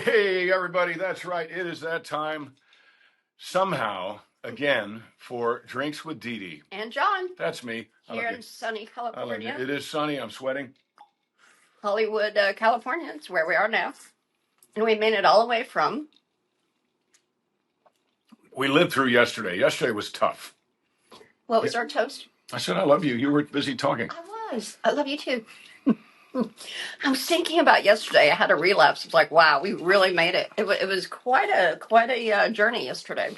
Hey, everybody, that's right. It is that time somehow again for Drinks with Dee Dee. And John. That's me. Here in sunny California. It is sunny. I'm sweating. Hollywood, California. It's where we are now. And we made it all the way from. We lived through yesterday. Yesterday was tough. What was our toast? I said, I love you. You were busy talking. I was. I love you too. I was thinking about yesterday. I had a relapse. It's like, wow, we really made it. It was quite a journey yesterday.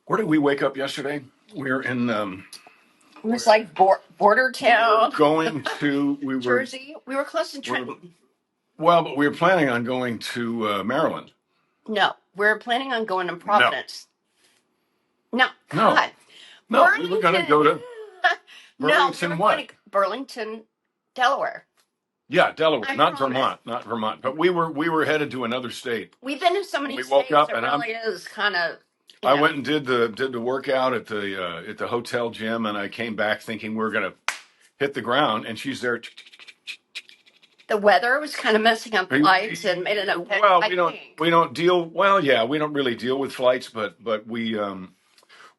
Where did we wake up yesterday? We were in. It was like border town. We were Jersey. We were close to Trenton. But we were planning on going to Maryland. No, we were planning on going to Providence. No, God. No, we were going to go to Burlington. No, what? Burlington, Delaware. Yeah, Delaware, not Vermont. But we were headed to another state. We've been in so many states. Woke up, and really is kind of. I went and did the workout at the hotel gym, and I came back thinking we were going to hit the ground, and she's there. The weather was kind of messing up flights and made it okay. Well, we don't deal. Well, yeah, we don't really deal with flights, but we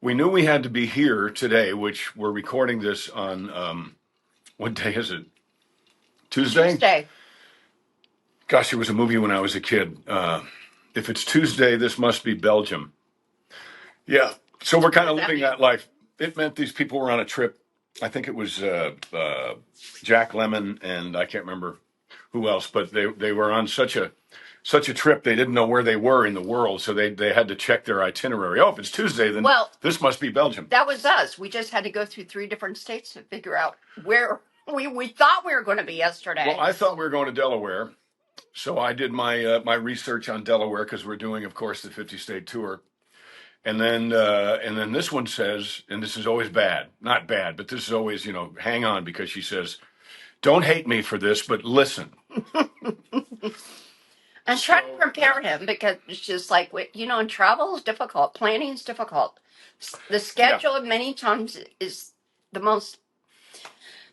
knew we had to be here today, which we're recording this on what day is it? Tuesday. Gosh, it was a movie when I was a kid. If it's Tuesday, this must be Belgium. Yeah. So we're kind of living that life. It meant these people were on a trip. I think it was Jack Lemmon and I can't remember who else, but they were on such a trip they didn't know where they were in the world, so they had to check their itinerary. Oh, if it's Tuesday, then this must be Belgium. That was us. We just had to go through 3 different states to figure out where we thought we were going to be yesterday. Well, I thought we were going to Delaware, so I did my my research on Delaware because we're doing, of course, the 50-state tour. And then this one says, and this is always bad, not bad, but this is always, hang on, because she says, don't hate me for this, but listen. And try to prepare him because it's just like, travel is difficult. Planning is difficult. The schedule many times is the most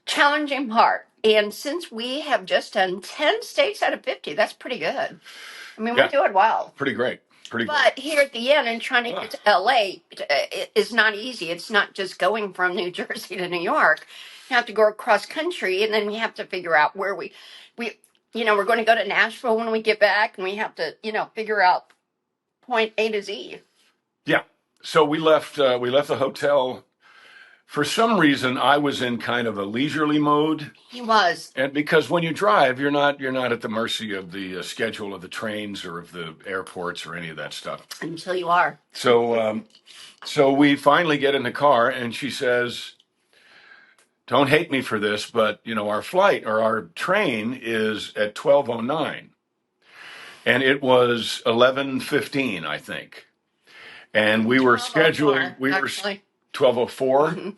challenging part. And since we have just done 10 states out of 50, that's pretty good. I mean, we're doing well. Pretty great. But here at the end and trying to get to LA is not easy. It's not just going from New Jersey to New York. You have to go across country, and then we have to figure out where we're going to go to Nashville when we get back, and we have to, figure out point A to Z. Yeah. So we left the hotel. For some reason, I was in kind of a leisurely mode. He was. And because when you drive, you're not at the mercy of the schedule of the trains or of the airports or any of that stuff. Until you are. So we finally get in the car, and she says, don't hate me for this, but, our flight or our train is at 12:09. And it was 11:15, I think. And we were scheduled. We were 12:04. Mm-hmm.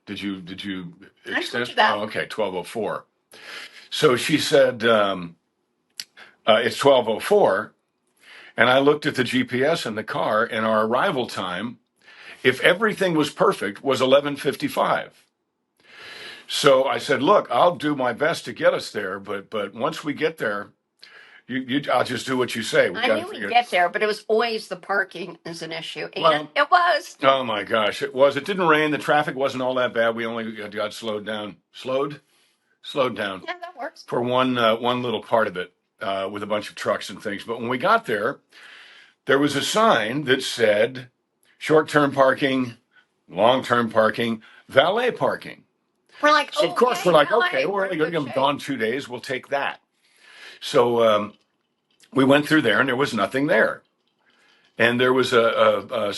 Did you extend that? Oh, okay, 12:04. So she said it's 12:04, and I looked at the GPS in the car, and our arrival time, if everything was perfect, was 11:55. So I said, look, I'll do my best to get us there, but once we get there, I'll just do what you say. I knew we'd get there, but it was always the parking is an issue. And it was. Oh, my gosh, it was. It didn't rain. The traffic wasn't all that bad. We only got slowed down. Slowed down. Yeah, that works. For one little part of it with a bunch of trucks and things. But when we got there was a sign that said short-term parking, long-term parking, valet parking. We're like, so of course, we're like, okay, we're only going to be gone 2 days. We'll take that. So we went through there, and there was nothing there. And there was a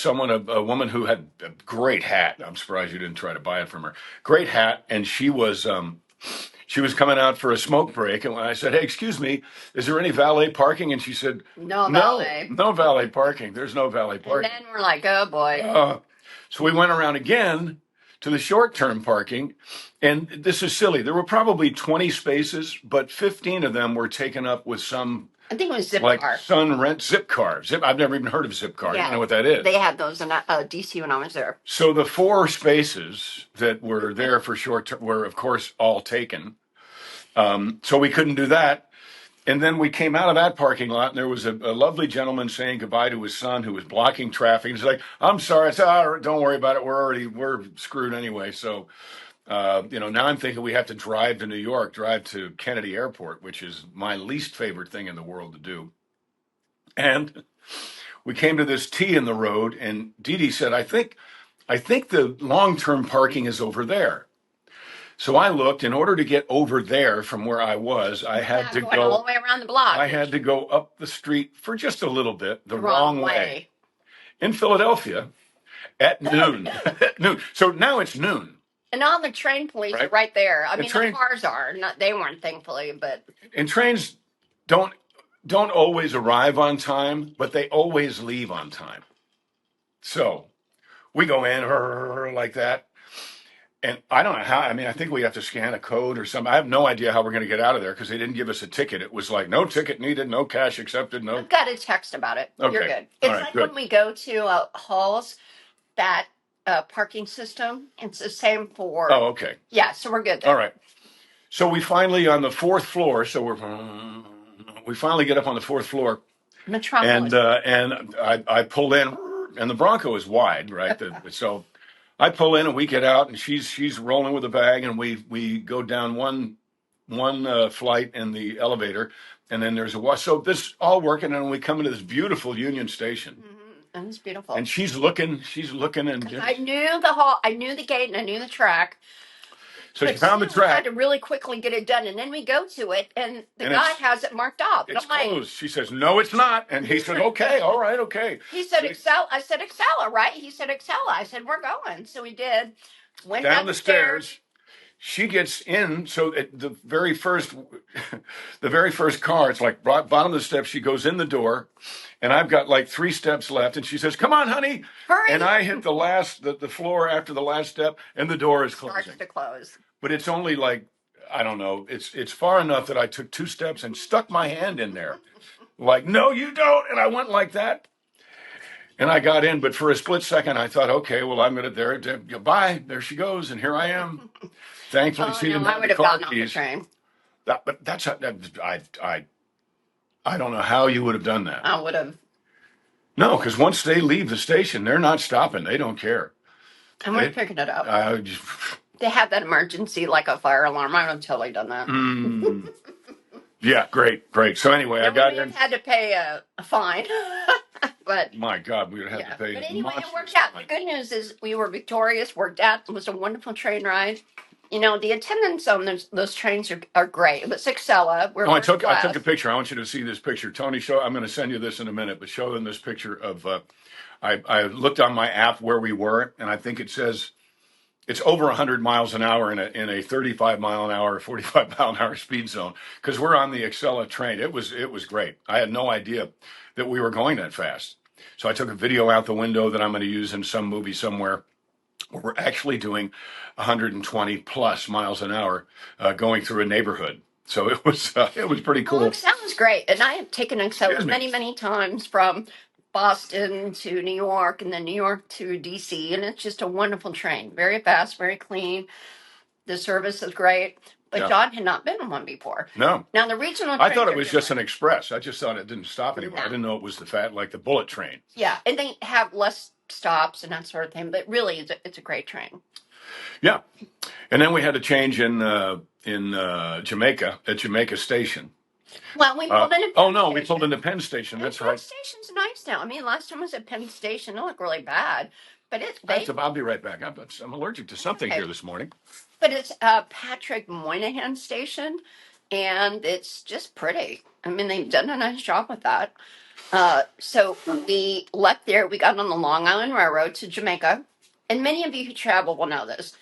woman who had a great hat. I'm surprised you didn't try to buy it from her. Great hat, and she was coming out for a smoke break. And I said, hey, excuse me, is there any valet parking? And she said, no valet parking. There's no valet parking. And then we're like, oh, boy. So we went around again to the short-term parking, and this is silly. There were probably 20 spaces, but 15 of them were taken up with some, I think it was Zip like car. Sunrent Zip car. I've never even heard of Zip car. I don't know what that is. They had those in DC when I was there. So the 4 spaces that were there for short-term were, of course, all taken. So we couldn't do that. And then we came out of that parking lot, and there was a lovely gentleman saying goodbye to his son who was blocking traffic. He's like, "I'm sorry." I said, "Oh, don't worry about it. We're screwed anyway." So, now I'm thinking we have to drive to New York, drive to Kennedy Airport, which is my least favorite thing in the world to do. And we came to this T in the road, and Dee Dee said, I think the long-term parking is over there." So I looked. In order to get over there from where I was, I had to Going all the go. way around the block. I had to go up the street for just a little bit, the the wrong way. In Philadelphia at noon. At noon. So now it's noon. And all the train police are right there. I mean, the cars are not. They weren't, thankfully, but. And trains don't always arrive on time, but they always leave on time. So we go in like that. And I don't know how. I mean, I think we have to scan a code or something. I have no idea how we're going to get out of there because they didn't give us a ticket. It was like, no ticket needed, no cash accepted, no. I've got a text about it. Okay. You're good. All It's right, like good. when we go to Halls, that parking system. It's the same for. Oh, okay. Yeah, so we're good there. All right. So we finally on the fourth floor. So we finally get up on the fourth floor, Metropolis. and I pull in, and the Bronco is wide, right? So I pull in and we get out, and she's rolling with a bag, and we go down one flight in the elevator, and then there's a wash. So this all working, and we come into this beautiful Union Station. Mm-hmm. And it's beautiful. And she's looking, and I knew the hall, I knew the gate, and I knew the track. So she found the track. I had to really quickly get it done, and then we go to it, and the guy has it marked off. It's closed. She says, "No, it's not." And he said, "Okay, all right, okay." He said, "Excel." I said, "Excella, right?" He said, "Excella." I said, "We're going." So we did. Went down the stairs. She gets in. So at the very first car, it's like bottom of the steps. She goes in the door, and I've got like 3 steps left. And she says, "Come on, honey." Hurry. And I hit the floor after the last step, and the door is closing. Starts to close. But it's only like, I don't know. It's far enough that I took 2 steps and stuck my hand in there. Like, "No, you don't." And I went like that. And I got in, but for a split second, I thought, okay, well, I'm going to goodbye. There she goes, and here I am. Thankfully, she didn't have the car keys. But that's I don't know how you would have done that. I would have. No, because once they leave the station, they're not stopping. They don't care. And we're picking it up. They have that emergency, like a fire alarm. I would have totally done that. Yeah, great. So anyway, I got in. Had to pay a fine. But my God, we would have to pay. But anyway, it worked out. The good news is we were victorious. Worked out. It was a wonderful train ride. The attendants on those trains are great. It was Excella. I took a picture. I want you to see this picture. Tony, I'm going to send you this in a minute, but show them this picture of. I looked on my app where we were, and I think it says it's over 100 miles an hour in a 35 mile an hour, 45 mile an hour speed zone because we're on the Excella train. It was great. I had no idea that we were going that fast. So I took a video out the window that I'm going to use in some movie somewhere where we're actually doing 120 plus miles an hour going through a neighborhood. So it was pretty cool. Excella's great. And I have taken Excella many times from Boston to New York and then New York to DC. And it's just a wonderful train. Very fast, very clean. The service is great. But John had not been on one before. No. Now the regional I thought it was just an express. I just thought it didn't stop anymore. No. I didn't know it was like the bullet train. Yeah, and they have less stops and that sort of thing. But really, it's a great train. Yeah, and then we had to change in Jamaica at Jamaica Station. Well, we pulled into Penn Station. We pulled into Penn Station. That's right. Penn Station's nice now. I mean, last time I was at Penn Station, it looked really bad. But I'll be right back. I'm allergic to something here this morning. But it's Patrick Moynihan Station, and it's just pretty. I mean, they've done a nice job with that. So we left there. We got on the Long Island Railroad to Jamaica. And many of you who travel will know this.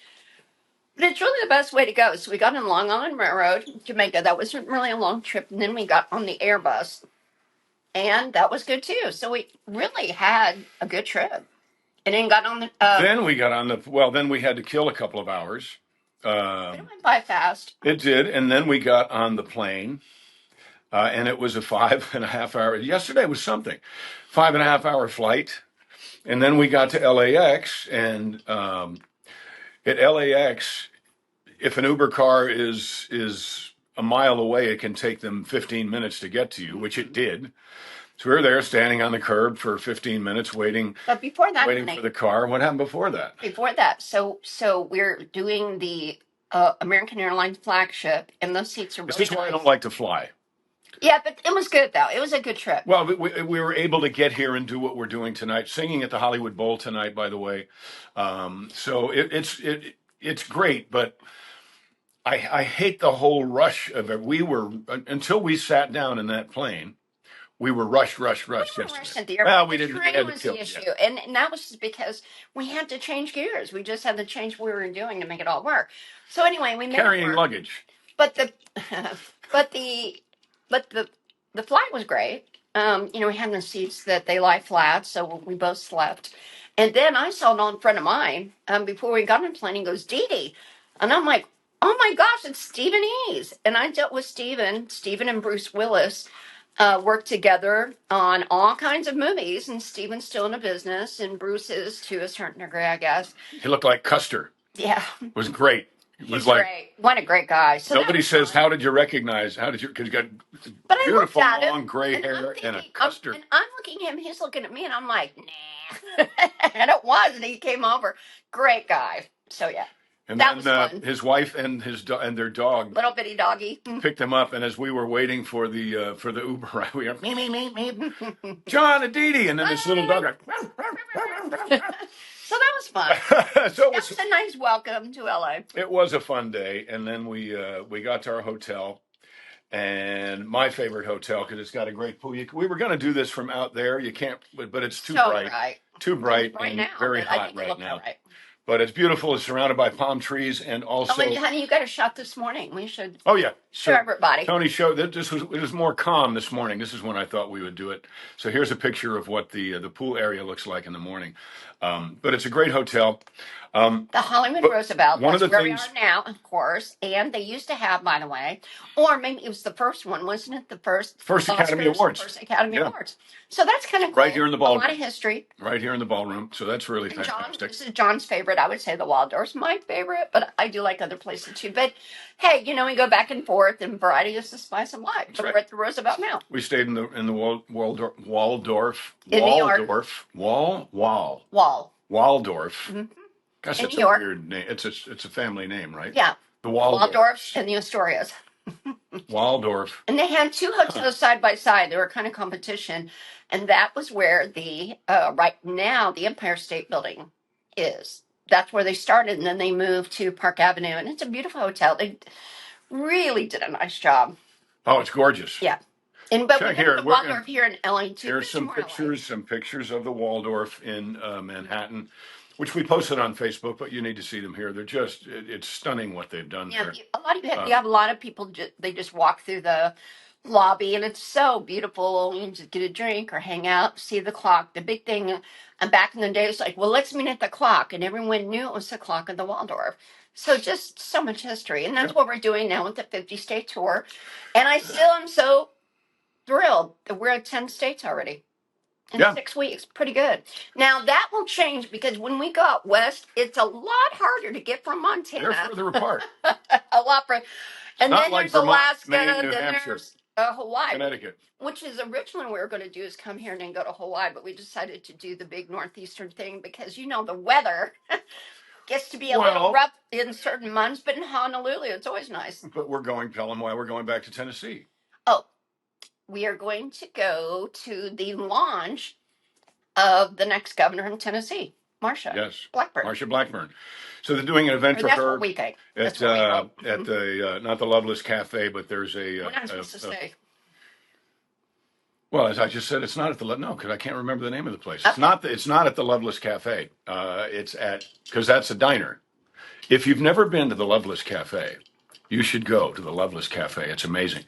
But it's really the best way to go. So we got on Long Island Railroad, Jamaica. That wasn't really a long trip. And then we got on the Airbus. And that was good, too. So we really had a good trip. And then got on the... then we got on the... Well, then we had to kill a couple of hours. It went by fast. It did. And then we got on the plane. And it was a 5.5 hour... Yesterday was something. 5.5 hour flight. And then we got to LAX. And at LAX, if an Uber car is a mile away, it can take them 15 minutes to get to you, which it did. So we were there standing on the curb for 15 minutes waiting But before that, waiting for the car. What happened before that? So we're doing the American Airlines flagship, and those seats are really This is why I don't like to fly. Yeah, but it was good though. It was a good trip. Well, we were able to get here and do what we're doing tonight, singing at the Hollywood Bowl tonight, by the way. So it's great, but I hate the whole rush of it. We were, until we sat down in that plane, we were rushed We were yesterday. rushed at the airport. Well, we The didn't. We train had to was kill. the issue, Yeah. and that was just because we had to change gears. We just had to change what we were doing to make it all work. So anyway, we made it Carrying work. luggage. But the but the flight was great. We had the seats that they lie flat, so we both slept. And then I saw an old friend of mine before we got on the plane. He goes, Dee Dee. And I'm like, oh my gosh, it's Stephen E's. And I dealt with Stephen. Stephen and Bruce Willis worked together on all kinds of movies. And Stephen's still in the business, and Bruce is to a certain degree, I guess. He looked like Custer. Yeah. It was great. It was He's like, great. What a great guy. So nobody says, fun. how did you recognize? How did you? Because you got But I looked beautiful at him, long gray and hair and a Custer. and I'm looking at him. He's looking at me, and I'm like, nah. And it was, and he came over. Great guy. So yeah, And that was then fun. his wife and and their dog Little bitty doggy. picked him up. And as we were waiting for the Uber ride, we were me, John and Dee Dee, and then this little dog. So that was fun. So That was a nice welcome to LA. it was a fun day, and then we got to our hotel, and my favorite hotel because it's got a great pool. We were going to do this from out there. You can't, but it's too So bright, too bright, right and now, very but I hot think it right looked now. all right. But it's beautiful. It's surrounded by palm trees, and also. Oh, and honey, you got a shot this morning. We should. Oh yeah, show everybody. Tony showed that it was more calm this morning. This is when I thought we would do it. So here's a picture of what the pool area looks like in the morning. But it's a great hotel. The Hollywood Roosevelt. One That's of the where things we are now, of course. And they used to have, by the way, or maybe it was the first one, wasn't it? The first Academy Awards. First Academy Awards. So that's kind of cool. Right here in the ballroom. A lot of history. Right here in the ballroom. So that's really And fantastic. This is John's favorite. I would say the Waldorf's my favorite, but I do like other places too. But hey, we go back and forth, and variety is the spice of life. But we're at the Roosevelt now. We stayed in the Waldorf. In New York. Waldorf. Mm-hmm. Gosh, that's a weird name. It's a family name, right? Yeah. The Waldorfs and the Astorias. Waldorf. And they had two hotels side by side. They were kind of competition. And that was where the, right now, the Empire State Building is. That's where they started. And then they moved to Park Avenue. And it's a beautiful hotel. They really did a nice job. Oh, it's gorgeous. Yeah. But Check we here. have the Waldorf here in LA too. Here's some pictures of the Waldorf in Manhattan, which we posted on Facebook, but you need to see them here. They're just, it's stunning what they've done there. A lot of you have a lot of people, they just walk through the lobby, and it's so beautiful. You can just get a drink or hang out, see the clock. The big thing, and back in the day, it was like, well, let's meet at the clock, and everyone knew it was the clock of the Waldorf. So just so much history, and that's what we're doing now with the 50-state tour. And I still am so thrilled that we're at 10 states already in 6 weeks. Pretty good. Now that will change because when we go out west, it's a lot harder to get from Montana. They're further apart. A lot further. And then like there's Alaska, Maine, and New then Hampshire, there's Hawaii, Connecticut. Which is originally what we were going to do is come here and then go to Hawaii, but we decided to do the big northeastern thing because the weather gets to be a little rough in certain months, but in Honolulu it's always nice. But tell them why we're going back to Tennessee. Oh, we are going to go to the launch of the next governor in Tennessee, Marsha Blackburn. Marsha Blackburn. So they're doing an event for her what we think. at the not the Loveless Cafe, but there's a. We're not supposed to say. Well, as I just said, it's not at the because I can't remember the name of the place. Okay. It's not at the Loveless Cafe. It's at because that's a diner. If you've never been to the Loveless Cafe, you should go to the Loveless Cafe. It's amazing.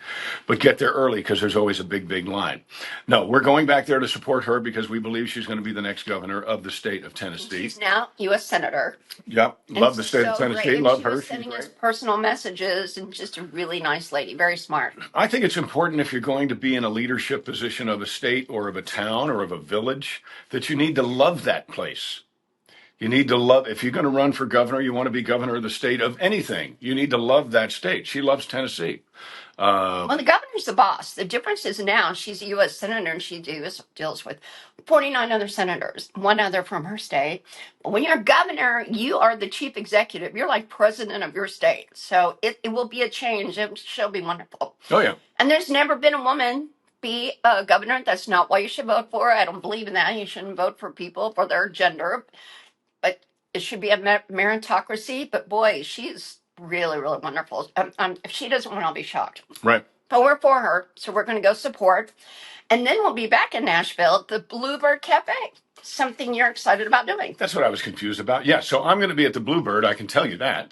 But get there early because there's always a big line. No, we're going back there to support her because we believe she's going to be the next governor of the state of Tennessee. She's now U.S. Senator. Yep. Love the state of Tennessee. Love her. She's sending us personal messages and just a really nice lady. Very smart. I think it's important if you're going to be in a leadership position of a state or of a town or of a village that you need to love that place. You need to love, if you're going to run for governor, you want to be governor of the state of anything. You need to love that state. She loves Tennessee. Well, the governor's the boss. The difference is now she's a U.S. senator and she deals with 49 other senators, one other from her state. But when you're governor, you are the chief executive. You're like president of your state. So it will be a change. She'll be wonderful. Oh, yeah. And there's never been a woman be a governor. That's not why you should vote for her. I don't believe in that. You shouldn't vote for people for their gender. But it should be a meritocracy. But boy, she's really, really wonderful. If she doesn't win, I'll be shocked. Right. But we're for her, so we're going to go support. And then we'll be back in Nashville at the Bluebird Cafe. Something you're excited about doing. That's what I was confused about. Yeah, so I'm going to be at the Bluebird, I can tell you that.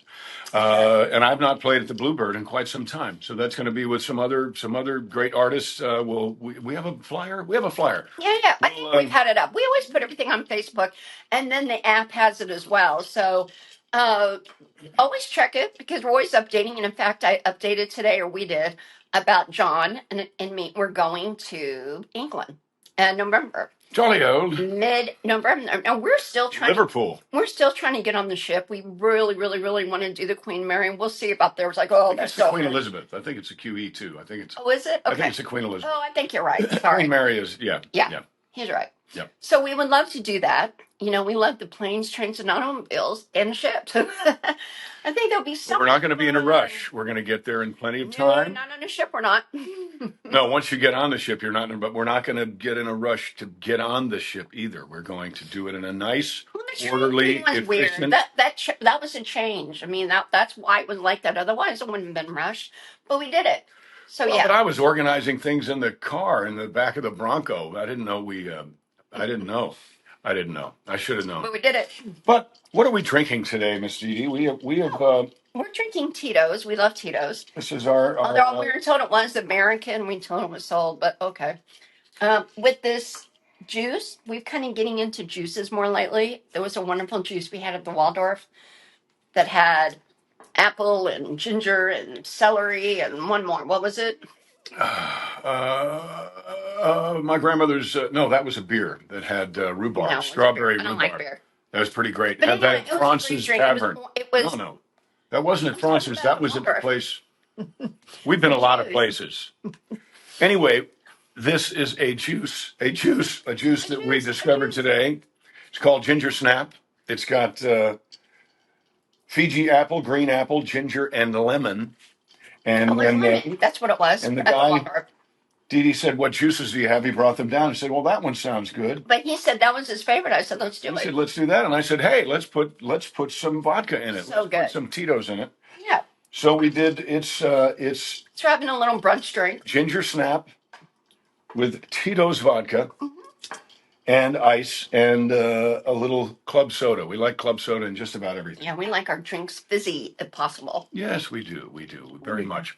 And I've not played at the Bluebird in quite some time. So that's going to be with some other great artists. We have a flyer? We have a flyer. Yeah. I think we've had it up. We always put everything on Facebook, and then the app has it as well. So always check it because we're always updating. And in fact, I updated today, or we did, about John and me. We're going to England in November. Jolly old. Mid-November. Now we're still trying. Liverpool. We're still trying to get on the ship. We really, really, really want to do the Queen Mary. We'll see about there. It's like, oh, that's the Queen Elizabeth. I think it's a QE too. I think it's. Oh, is it? Okay. I think it's the Queen Elizabeth. Oh, I think you're right. Sorry. Queen Mary is Yeah. He's right. Yeah. So we would love to do that. You know, we love the planes, trains, and automobiles and ships. I think there'll be some. We're not going to be in a rush. We're going to get there in plenty of time. No, not on a ship. We're not. No, once you get on the ship, you're not. But we're not going to get in a rush to get on the ship either. We're going to do it in a nice, orderly, efficient. That was a change. I mean, that's why it was like that. Otherwise, it wouldn't have been rushed. But we did it. So yeah. But I was organizing things in the car in the back of the Bronco. I didn't know I didn't know. I should have known. But we did it. But what are we drinking today, Miss Dee Dee? We have. We're drinking Tito's. We love Tito's. This is our. Although we were told it was American, we told it was sold, but okay. With this juice, we've kind of getting into juices more lately. There was a wonderful juice we had at the Waldorf that had apple and ginger and celery and one more. What was it? My grandmother's. No, that was a beer that had rhubarb, No, strawberry I don't rhubarb. like beer. That was pretty great. But Had anyway, that at France's Tavern. No, that wasn't at France's. That was at the place. We've been a lot of places. Anyway, this is a juice that we discovered today. It's called Ginger Snap. It's got Fiji apple, green apple, ginger, and lemon. And then that's what it was. And the guy, Dee Dee said, "What juices do you have?" He brought them down. I said, "Well, that one sounds good." But he said that was his favorite. I said, "Let's do it." He said, "Let's do that." And I said, "Hey, let's put some vodka in it. So good. Put some Tito's in it." Yeah. So we did. It's having a little brunch drink. Ginger Snap with Tito's vodka and ice and a little club soda. We like club soda in just about everything. Yeah, we like our drinks fizzy if possible. Yes, we do. We do very much.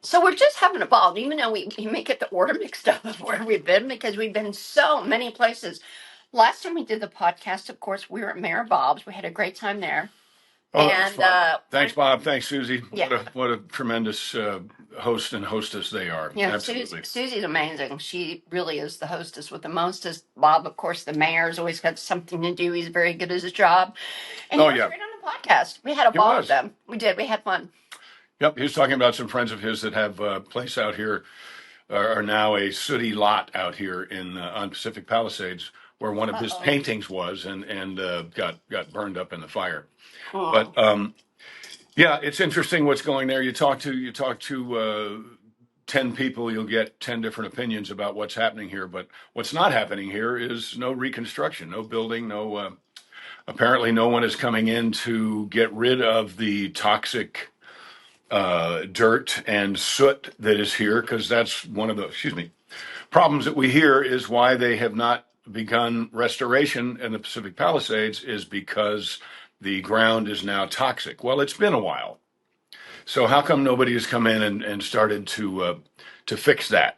So we're just having a ball, even though we may get the order mixed up of where we've been because we've been so many places. Last time we did the podcast, of course, we were at Mayor Bob's. We had a great time there. Oh, and thanks, Bob. Thanks, Susie. Yeah. What a tremendous host and hostess they are. Yeah, absolutely. Susie's amazing. She really is the hostess with the mostest. Bob, of course, the mayor's always got something to do. He's very good at his job. And he was great on the podcast. We had a ball with them. We did. We had fun. Yep. He was talking about some friends of his that have a place out here, are now a sooty lot out here on Pacific Palisades, where one of his paintings was and got burned up in the fire. Oh. But yeah, it's interesting what's going there. You talk to 10 people, you'll get 10 different opinions about what's happening here. But what's not happening here is no reconstruction, no building, no. Apparently, no one is coming in to get rid of the toxic dirt and soot that is here, because that's one of the problems that we hear is why they have not begun restoration in the Pacific Palisades is because the ground is now toxic. Well, it's been a while. So how come nobody has come in and started to fix that?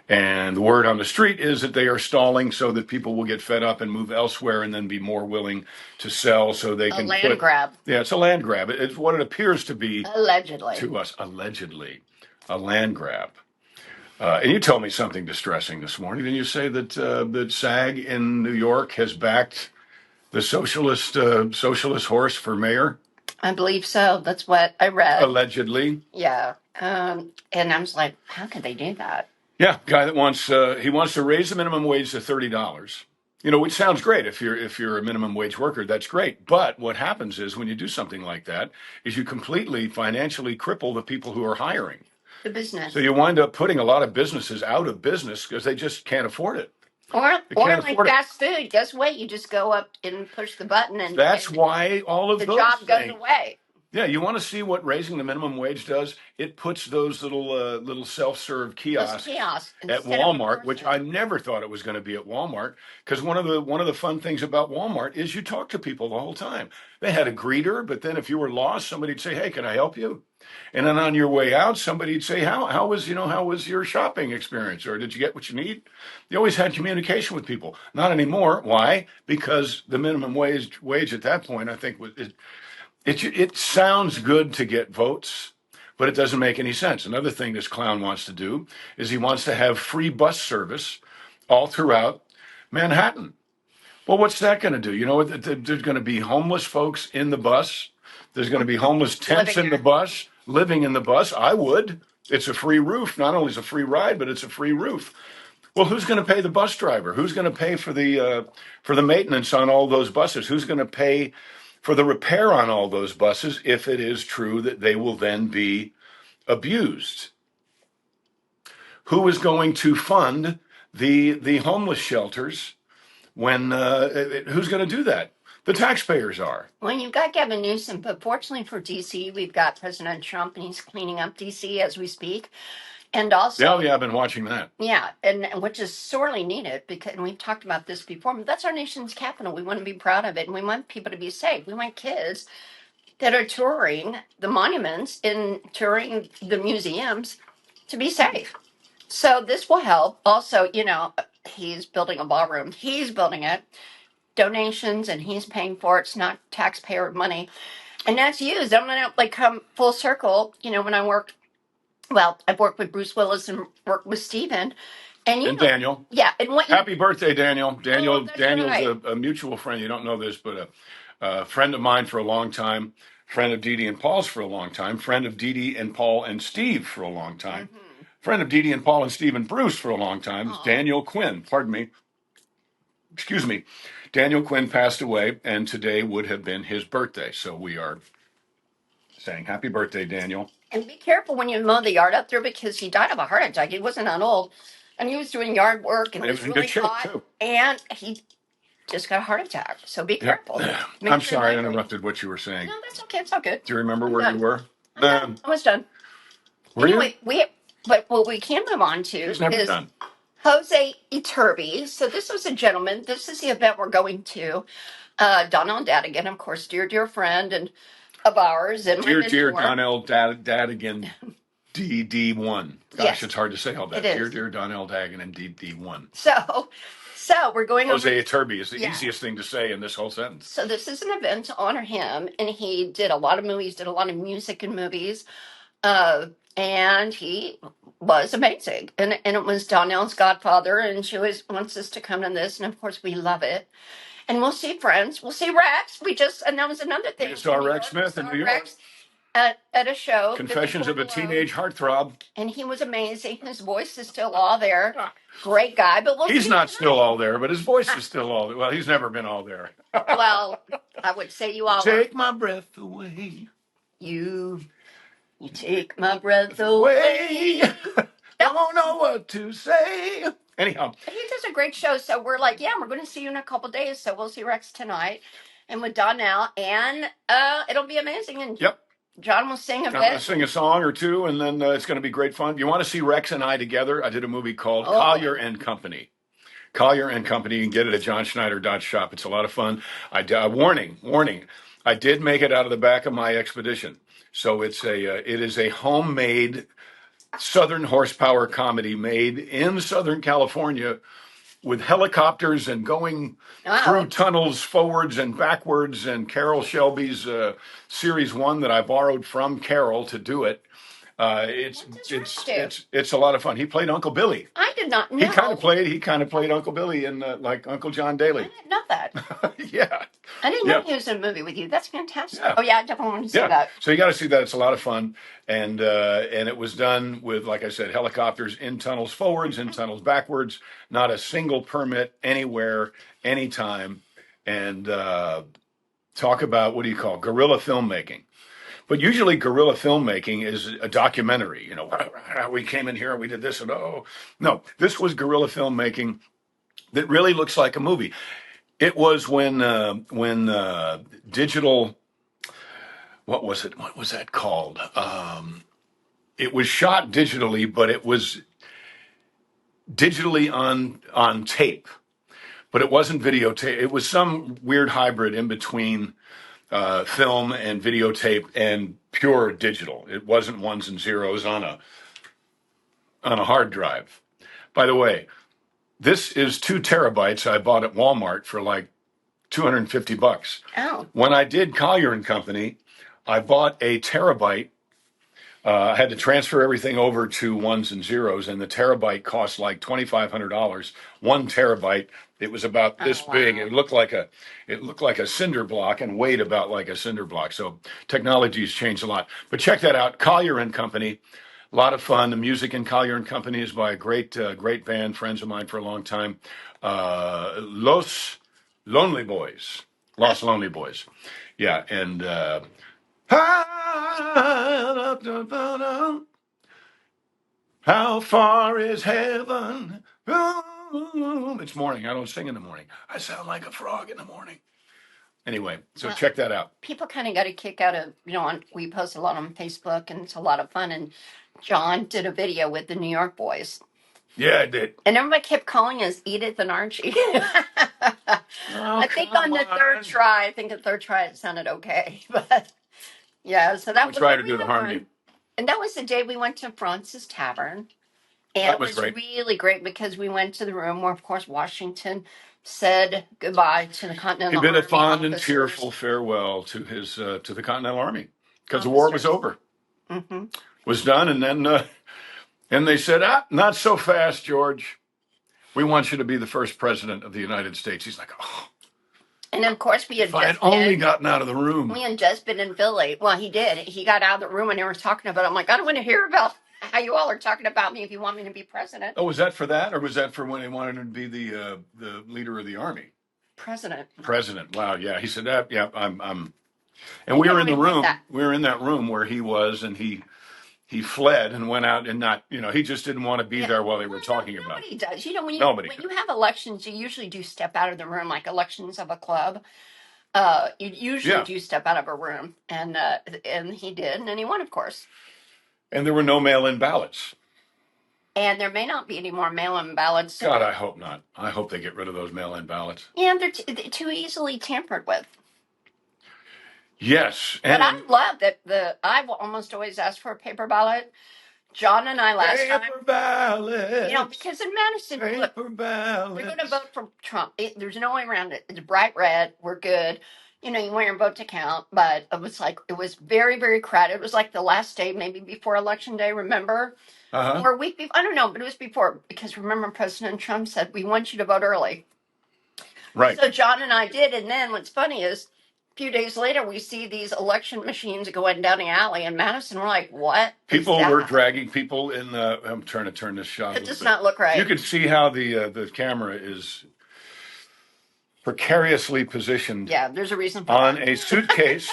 And the word on the street is that they are stalling so that people will get fed up and move elsewhere and then be more willing to sell so they can land grab. Yeah, it's a land grab. It's what it appears to be. Allegedly. To us. Allegedly. A land grab. And you told me something distressing this morning. Didn't you say that SAG in New York has backed The socialist horse for mayor, I believe so. That's what I read. allegedly. Yeah. And I was like, how could they do that? Yeah, guy that wants he wants to raise the minimum wage to $30. You know, which sounds great if you're a minimum wage worker, that's great. But what happens is when you do something like that, is you completely financially cripple the people who are hiring. The business. So you wind up putting a lot of businesses out of business because they just can't afford it. Or They can't like afford it. fast food. Guess what? You just go up and push the button, and That's why all of the those job goes things. away. Yeah, you want to see what raising the minimum wage does? It puts those little self-serve Those kiosks kiosks at instead of a Walmart, which I person. never thought it was going to be at Walmart, because one of the fun things about Walmart is you talk to people the whole time. They had a greeter, but then if you were lost, somebody'd say, "Hey, can I help you?" And then on your way out, somebody'd say, "How was how was your shopping experience, or did you get what you need?" You always had communication with people. Not anymore. Why? Because the minimum wage at that point, I think, it sounds good to get votes, but it doesn't make any sense. Another thing this clown wants to do is he wants to have free bus service all throughout Manhattan. Well, what's that going to do? You know, there's going to be homeless folks in the bus. There's going to be homeless tents in the bus, living in the bus. I would. It's a free roof. Not only is it a free ride, but it's a free roof. Well, who's going to pay the bus driver? Who's going to pay for the maintenance on all those buses? Who's going to pay for the repair on all those buses if it is true that they will then be abused? Who is going to fund the homeless shelters when who's going to do that? The taxpayers are. Well, you've got Gavin Newsom, but fortunately for DC, we've got President Trump, and he's cleaning up DC as we speak. And also, Yeah, I've been watching that. Yeah, and which is sorely needed because, and we've talked about this before, but that's our nation's capital. We want to be proud of it, and we want people to be safe. We want kids that are touring the monuments and touring the museums to be safe. So this will help. Also, he's building a ballroom. He's building it. Donations, and he's paying for it. It's not taxpayer money, and that's used. I'm gonna come full circle. When I worked. Well, I've worked with Bruce Willis and worked with Steven. And Daniel. Yeah. And Happy birthday, Daniel. Daniel's right. a mutual friend. You don't know this, but a friend of mine for a long time, friend of Dee Dee and Paul's for a long time, friend of Dee Dee and Paul and Steve for a long time, friend of Dee Dee and Paul and Steve and Bruce for a long time. It's Daniel Quinn. Pardon me. Excuse me. Daniel Quinn passed away, and today would have been his birthday. So we are saying happy birthday, Daniel. And be careful when you mow the yard up there because he died of a heart attack. He wasn't that old. And he was doing yard work and it was in really good shape, hot. too. And he just got a heart attack. So be careful. I'm sorry I interrupted what you were saying. No, that's okay. It's all good. Do you remember where you were? I'm almost done. Anyway, but what we can move on to is done. Jose Iturbi. So this was a gentleman. This is the event we're going to. Donald Dadigan, of course, dear friend and of ours. And dear Donald Dadigan, DD1. Gosh, yes. It's hard to say all that. Dear Donald Dadigan and DD1. So we're going Jose Iturbi is the easiest thing to say in this whole sentence. So this is an event to honor him, and he did a lot of movies, did a lot of music and movies. And he was amazing. And it was Donnell's godfather, and she always wants us to come to this, and of course we love it. And we'll see friends. We'll see Rex. And that was another thing. We saw Rex Smith in New York. Rex at a show. Confessions of a Teenage Heartthrob. And he was amazing. His voice is still all there. Great guy. But he's not still all there, but his voice is still all there. Well, he's never been all there. Well, I would say you all take my breath away. You take my breath away. Don't know what to say. Anyhow. He does a great show. So we're like, we're going to see you in a couple days. So we'll see Rex tonight. And with Donnell. And it'll be amazing. And John will sing a bit. I'm going to sing a song or two. And then it's going to be great fun. You want to see Rex and I together? I did a movie called Collier and Company. Collier and Company. You can get it at johnschneider.shop. It's a lot of fun. Warning. I did make it out of the back of my Expedition. So it is a homemade Southern horsepower comedy made in Southern California with helicopters and going through tunnels forwards and backwards, and Carol Shelby's Series 1 that I borrowed from Carol to do it. It's What does Rex do? it's a lot of fun. He played Uncle Billy. I did not He know. kind of played Uncle Billy in like Uncle John I Daly. didn't know that. Yeah, I didn't know yeah, he was in a movie with you. That's fantastic. yeah, Oh yeah, I definitely want to see yeah. that. So you got to see that. It's a lot of fun, and it was done with, like I said, helicopters in tunnels forwards, in tunnels backwards. Not a single permit anywhere, anytime, and talk about, what do you call, guerrilla filmmaking. But usually guerrilla filmmaking is a documentary. You know, we came in here and we did this, and oh no, this was guerrilla filmmaking that really looks like a movie. It was when digital, what was it? What was that called? It was shot digitally, but it was digitally on tape. But it wasn't videotape. It was some weird hybrid in between film and videotape and pure digital. It wasn't ones and zeros on a hard drive. By the way, this is 2 terabytes I bought at Walmart for like $250. Oh. When I did Collier and Company, I bought a terabyte. I had to transfer everything over to ones and zeros, and the terabyte cost like $2,500. 1 terabyte. It was about this big. Wow. It looked like a cinder block and weighed about like a cinder block. So technology has changed a lot. But check that out, Collier and Company. A lot of fun. The music in Collier and Company is by a great band, friends of mine for a long time. Los Lonely Boys. Los Lonely Boys. Yeah, and how far is heaven? It's morning. I don't sing in the morning. I sound like a frog in the morning. Anyway, so Well, check that out. people kind of got a kick out of, we post a lot on Facebook and it's a lot of fun. And John did a video with the New York boys. Yeah, I did. And everybody kept calling us Edith and Archie. I think on the third try, it sounded okay. But yeah, so that We was try to do really the harmony. fun. And that was the day we went to France's Tavern. And That it was was great. really great because we went to the room where, of course, Washington said goodbye to the He Continental bid a Army fond and officers. cheerful farewell to his to the Continental Army because the war was Officers. over, Hmm. was done, and then and they said, not so fast, George. We want you to be the first president of the United States. He's like, oh, And of course, we had if I had just only been. gotten out of the room. We had just been in Philly. Well, he did. He got out of the room and they were talking about it. I'm like, I don't want to hear about how you all are talking about me if you want me to be president. Oh, was that for that, or was that for when they wanted him to be the leader of the army? President. President. Wow. Yeah. He said that. Yeah. I'm. And He we were didn't in the admit room. that. We were in that room where he was, and he fled and went out and not. He just didn't want to be Yeah. there while they were Well, talking about it. nobody does. When Nobody when could. you have elections, you usually do step out of the room, like elections of a club. You usually Yeah. do step out of a room, and he did, and then he won, of course. And there were no mail-in ballots. And there may not be any more mail-in ballots. God, I hope not. I hope they get rid of those mail-in ballots. Yeah, they're too easily tampered with. Yes. But I love that I've almost always asked for a paper ballot. John and I last time. Paper ballot. Because in Madison, look, Paper ballot. you're going to vote for Trump. There's no way around it. It's bright red. We're good. You want your vote to count. But it was very, very crowded. It was like the last day, maybe before Election Day, remember? Uh-huh. Or a week before. I don't know, but it was before. Because remember, President Trump said, we want you to vote early. Right. So John and I did. And then what's funny is, a few days later, we see these election machines going down the alley in Madison. We're like, what? People were dragging people in the. I'm trying to turn this shot. It does not look right. You can see how the camera is precariously positioned. Yeah, there's a reason for on that. a suitcase.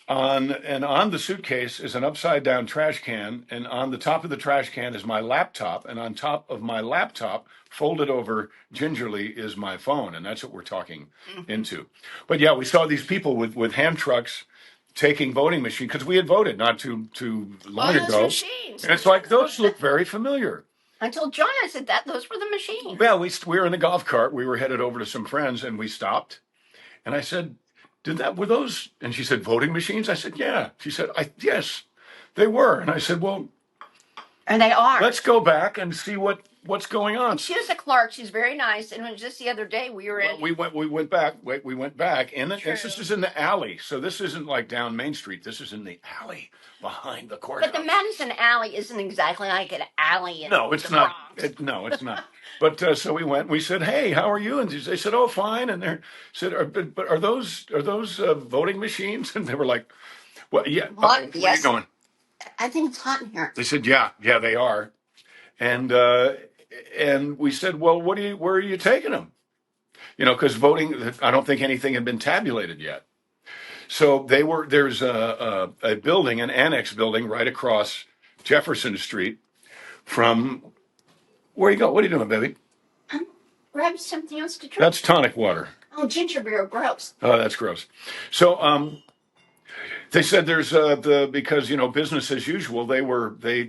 On the suitcase is an upside down trash can, and on the top of the trash can is my laptop, and on top of my laptop, folded over gingerly, is my phone, and that's what we're talking into. But yeah, we saw these people with hand trucks taking voting machines because we had voted not too long ago. Machines. And it's like, those look very familiar. I told John, I said those were the machines. Well, we were in a golf cart. We were headed over to some friends, and we stopped. And I said, were those? And she said, voting machines? I said, yeah. She said, yes, they were. And I said, well, and they are. Let's go back and see what what's going on? And she was a clerk. She's very nice. And it was just the other day we were in. We went back. We went back, and True. this is in the alley. So this isn't like down Main Street. This is in the alley behind the courthouse. But the Madison Alley isn't exactly like an alley in No, it's the not. Bronx. No, it's not. But so we went. We said, "Hey, how are you?" And they said, "Oh, fine." And they said, "But are those voting machines?" And they were like, "Well, yeah." What? Where are you Yes. going? I think it's hot in here. They said, "Yeah, they are." And we said, "Well, where are you taking them?" Because voting, I don't think anything had been tabulated yet. So there's a building, an annex building right across Jefferson Street from where you go. What are you doing, baby? Grab something else to drink. That's tonic water. Oh, ginger beer, gross. Oh, that's gross. So they said there's because business as usual.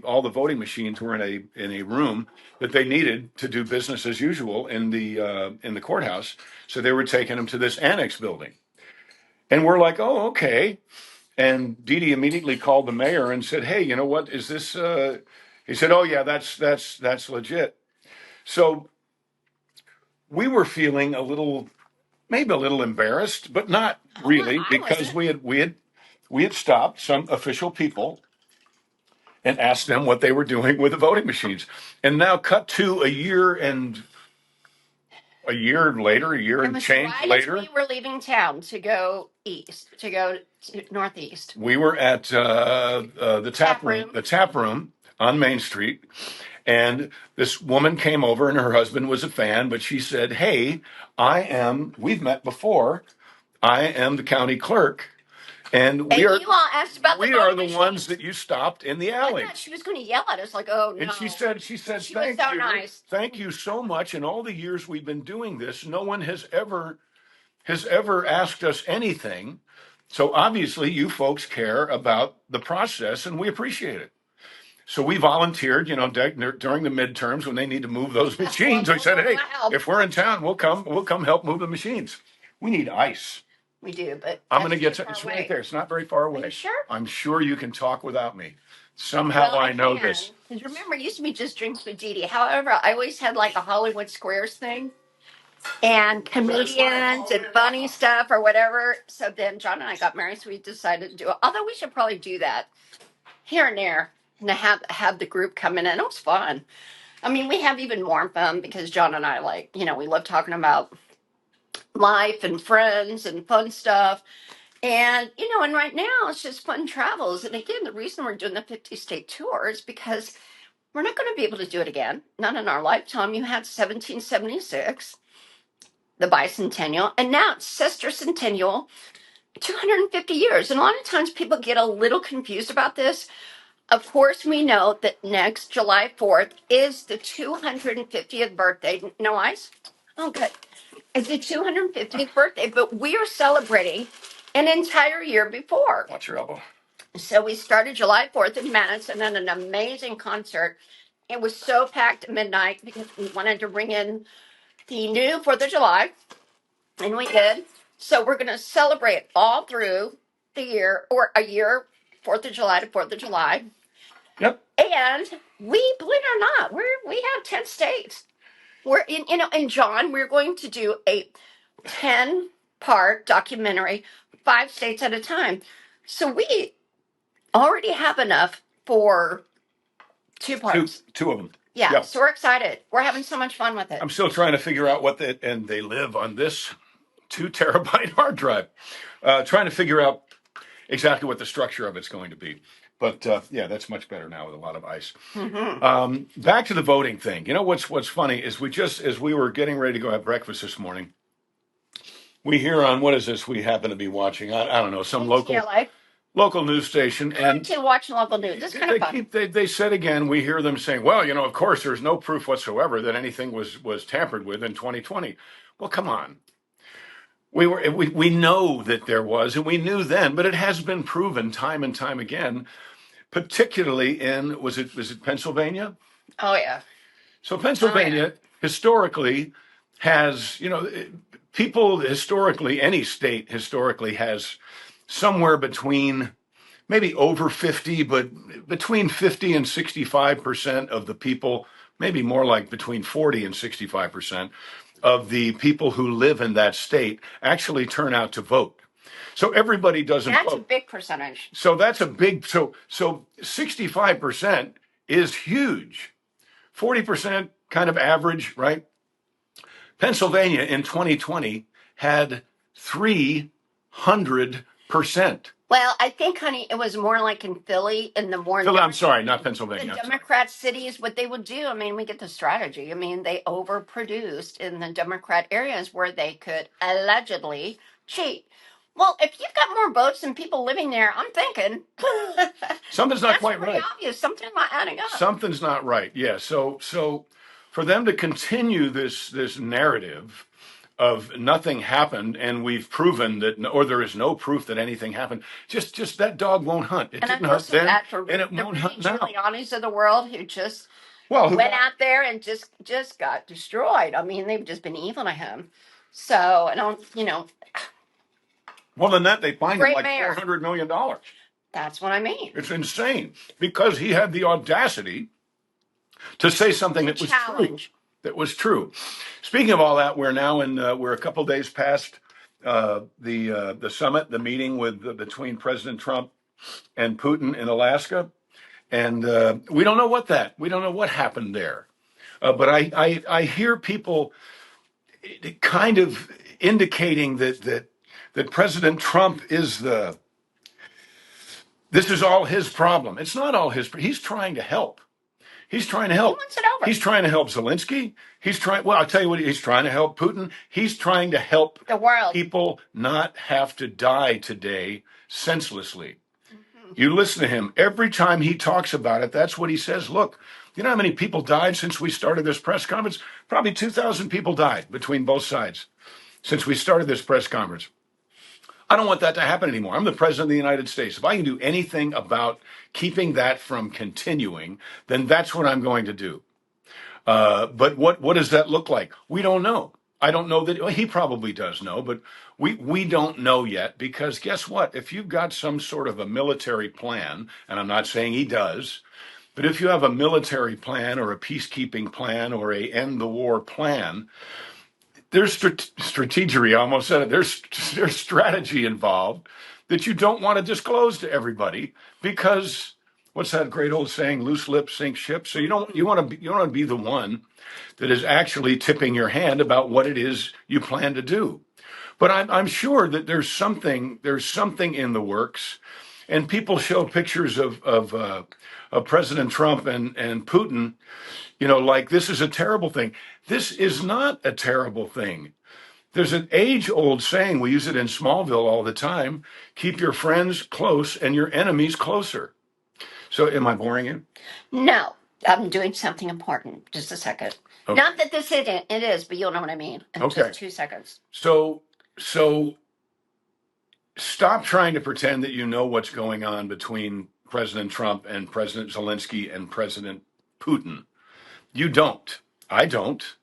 All the voting machines were in a room that they needed to do business as usual in the courthouse. So they were taking them to this annex building, and we're like, oh, okay. And Dee Dee immediately called the mayor and said, "Hey, you know what? Is this?" He said, "Oh yeah, that's legit." So we were feeling maybe a little embarrassed, but not really, because we had stopped some official people and asked them what they were doing with the voting machines. And now, cut to a year later, a year and change later, we were leaving town to go east, to go to northeast. we were at the tap room on Main Street, and this woman came over, and her husband was a fan, but she said, "Hey, we've met before. I am the county clerk, and you all asked about we are the ones that you stopped in the alley." I thought she was going to yell at us, like, "Oh no!" And she said, She was "Thank so you, nice. thank you so much. In all the years we've been doing this, no one has ever asked us anything. So obviously, you folks care about the process, and we appreciate it." So we volunteered, during the midterms when they need to move those machines. I said, "Hey, if we're in town, we'll come help move the machines. We need ice." We do, but I'm going to get it's right there. It's not very far away. Are you sure? I'm sure you can talk without me. Somehow I know this. Because remember, it used to be just drinks with Dee Dee. However, I always had like a Hollywood Squares thing and comedians and funny stuff or whatever. So then John and I got married, so we decided to do it. Although we should probably do that here and there and have the group come in, and it was fun. I mean, we have even more fun because John and I we love talking about life and friends and fun stuff. And, and right now it's just fun travels. And again, the reason we're doing the 50-state tour is because we're not going to be able to do it again. Not in our lifetime. You had 1776, the bicentennial, and now it's sesquicentennial, 250 years. And a lot of times people get a little confused about this. Of course, we know that next July 4th is the 250th birthday. No ice? Oh, good. It's the 250th birthday, but we are celebrating an entire year before. Watch your elbow. So we started July 4th in Madison and an amazing concert. It was so packed at midnight because we wanted to bring in the new 4th of July, and we did. So we're going to celebrate all through the year, or a year, 4th of July to 4th of July. Yep. And we, believe it or not, we have 10 states. We're in John, we're going to do a 10-part documentary, 5 states at a time. So we already have enough for 2 parts. Two of them. Yeah, so we're excited. We're having so much fun with it. I'm still trying to figure out and they live on this 2 terabyte hard drive. Trying to figure out exactly what the structure of it's going to be. But yeah, that's much better now with a lot of ice. Mm-hmm. Back to the voting thing. You know what's funny is as we were getting ready to go have breakfast this morning, we hear on what is this we happen to be watching? I don't know, some local news station, and to watch local news. It's kind of fun. They said again. We hear them saying, "Well, of course, there's no proof whatsoever that anything was tampered with in 2020." Well, come on. We know that there was, and we knew then, but it has been proven time and time again. Particularly in was it Pennsylvania? Oh yeah. So Pennsylvania historically has people historically, any state historically has somewhere between maybe over 50, but between 50 and 65% of the people maybe more like between 40 and 65% of the people who live in that state actually turn out to vote. So everybody doesn't That's a vote. big percentage. So that's a big, so 65% is huge. 40% kind of average, right? Pennsylvania in 2020 had 300%. Well, I think, honey, it was more like in Philly, in the more Phil, I'm Democrat, sorry, not the Pennsylvania. I'm sorry. Democrat cities, what they would do. I mean, we get the strategy. I mean, they overproduced in the Democrat areas where they could allegedly cheat. Well, if you've got more votes than people living there, I'm thinking Something's not that's quite pretty right. obvious. Something's not adding up. Something's not right. Yeah. So for them to continue this narrative of nothing happened and we've proven that, or there is no proof that anything happened, just that dog won't hunt. It And I didn't feel hunt so then, bad for and it the won't Rudy hunt now. Giuliani's of the world who just Well, who went got, out there and just got destroyed. I mean, they've just been evil to him. So I don't, well, in that they fined him great like mayor. $400 million. That's what I mean. It's insane because he had the audacity to say something To that was true. challenge. That was true. Speaking of all that, we're now in. We're a couple days past the summit, the meeting with between President Trump and Putin in Alaska, and we don't know we don't know what happened there. But I hear people kind of indicating that President Trump is this is all his problem. It's not all his. He's trying to help. He's trying to He help. wants it over. He's trying to help Zelensky. Well, I'll tell you what, he's trying to help Putin. He's trying to help The world. people not have to die today senselessly. You listen to him. Every time he talks about it, that's what he says. Look, you know how many people died since we started this press conference? Probably 2,000 people died between both sides since we started this press conference. I don't want that to happen anymore. I'm the president of the United States. If I can do anything about keeping that from continuing, then that's what I'm going to do. But what does that look like? We don't know. I don't know that, well, he probably does know, but we don't know yet, because guess what? If you've got some sort of a military plan, and I'm not saying he does, but if you have a military plan or a peacekeeping plan or a end the war plan, there's strategy. I almost said it. There's strategy involved that you don't want to disclose to everybody, because what's that great old saying? Loose lips sink ships. So you want to be the one that is actually tipping your hand about what it is you plan to do. But I'm sure that there's something in the works, and people show pictures of President Trump and Putin. Like, this is a terrible thing. This is not a terrible thing. There's an age-old saying, we use it in Smallville all the time: keep your friends close and your enemies closer. So am I boring you? No, I'm doing something important. Just a second. Okay. Not that this isn't. It is, but you'll know what I mean in Okay. just 2 seconds. So stop trying to pretend that you know what's going on between President Trump and President Zelensky and President Putin. You don't. I don't.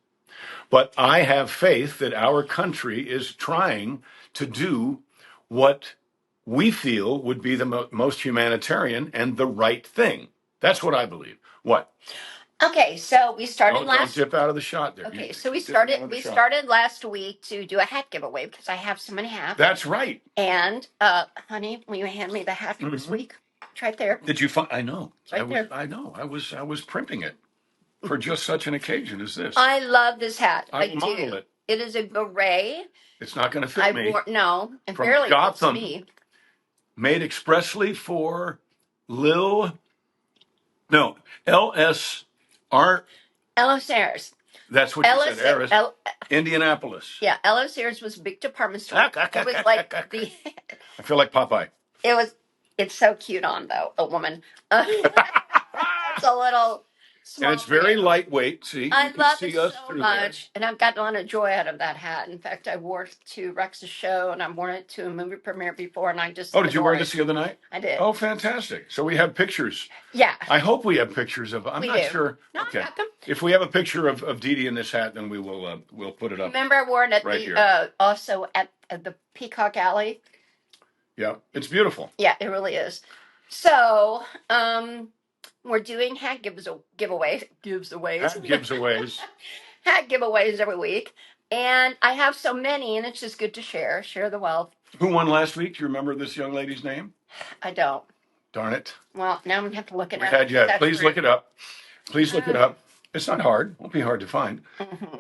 But I have faith that our country is trying to do what we feel would be the most humanitarian and the right thing. That's what I believe. What? Okay, so we started Don't dip out of the shot there. Okay, You so we dip out of started the we shot. started last week to do a hat giveaway because I have so many hats. That's right. And honey, will you hand me the hat for this week? It's right there. Did you find? I know. It's right there. I know. I was primping it for just such an occasion as this. I love this hat. I will model it. It is a beret. It's not going to fit me. No, it From barely Gotham. fits me. Made expressly for LS Art. Ella Sayers. That's what you said, Eris. Indianapolis. Yeah, Ella Sayers was a big department store. It was like the. I feel like Popeye. It's so cute on though, a woman. It's a little small. And it's very lightweight. See, I love it so much, and I've gotten a lot of joy out of that hat. In fact, I wore it to Rex's show, and I've worn it to a movie premiere before, and I just. Oh, did you wear this the other night? I did. Oh, fantastic! So we have pictures. Yeah. I hope we have pictures of. I'm not sure. No, okay. I got them. If we have a picture of Dee Dee in this hat, then we will we'll put it up. Remember, I wore it at right also at the Peacock Alley. Yeah, it's beautiful. Yeah, it really is. So, We're doing hat giveaways. Hat giveaways. Hat giveaways every week. And I have so many, and it's just good to share the wealth. Who won last week? Do you remember this young lady's name? I don't. Darn it. Well, now I'm going to have to look it up. Please look it up. Please look it up. It's not hard. It won't be hard to find.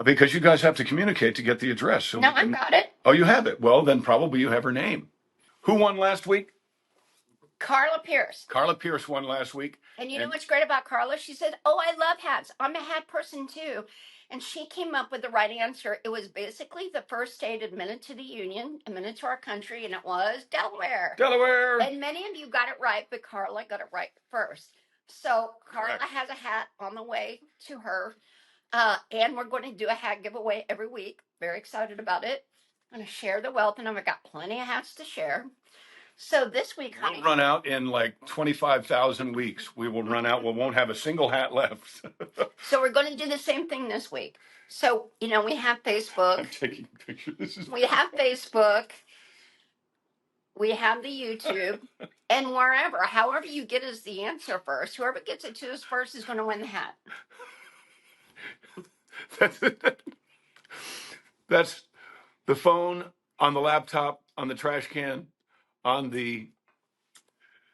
Because you guys have to communicate to get the address. So no, I've got it. Oh, you have it. Well, then probably you have her name. Who won last week? Carla Pierce. Carla Pierce won last week. And you know what's great about Carla? She said, oh, I love hats. I'm a hat person too. And she came up with the right answer. It was basically the first state admitted to the Union, admitted to our country, and it was Delaware. Delaware. And many of you got it right, but Carla got it right first. So Carla has a hat on the way to her. And we're going to do a hat giveaway every week. Very excited about it. I'm going to share the wealth, and I've got plenty of hats to share. So this week, honey, we'll run out in like 25,000 weeks. We will run out. We won't have a single hat left. So we're going to do the same thing this week. So, you know, we have Facebook. I'm taking pictures. We have Facebook. We have the YouTube. And wherever, however you get us the answer first, whoever gets it to us first is going to win the hat. That's the phone, on the laptop, on the trash can, on the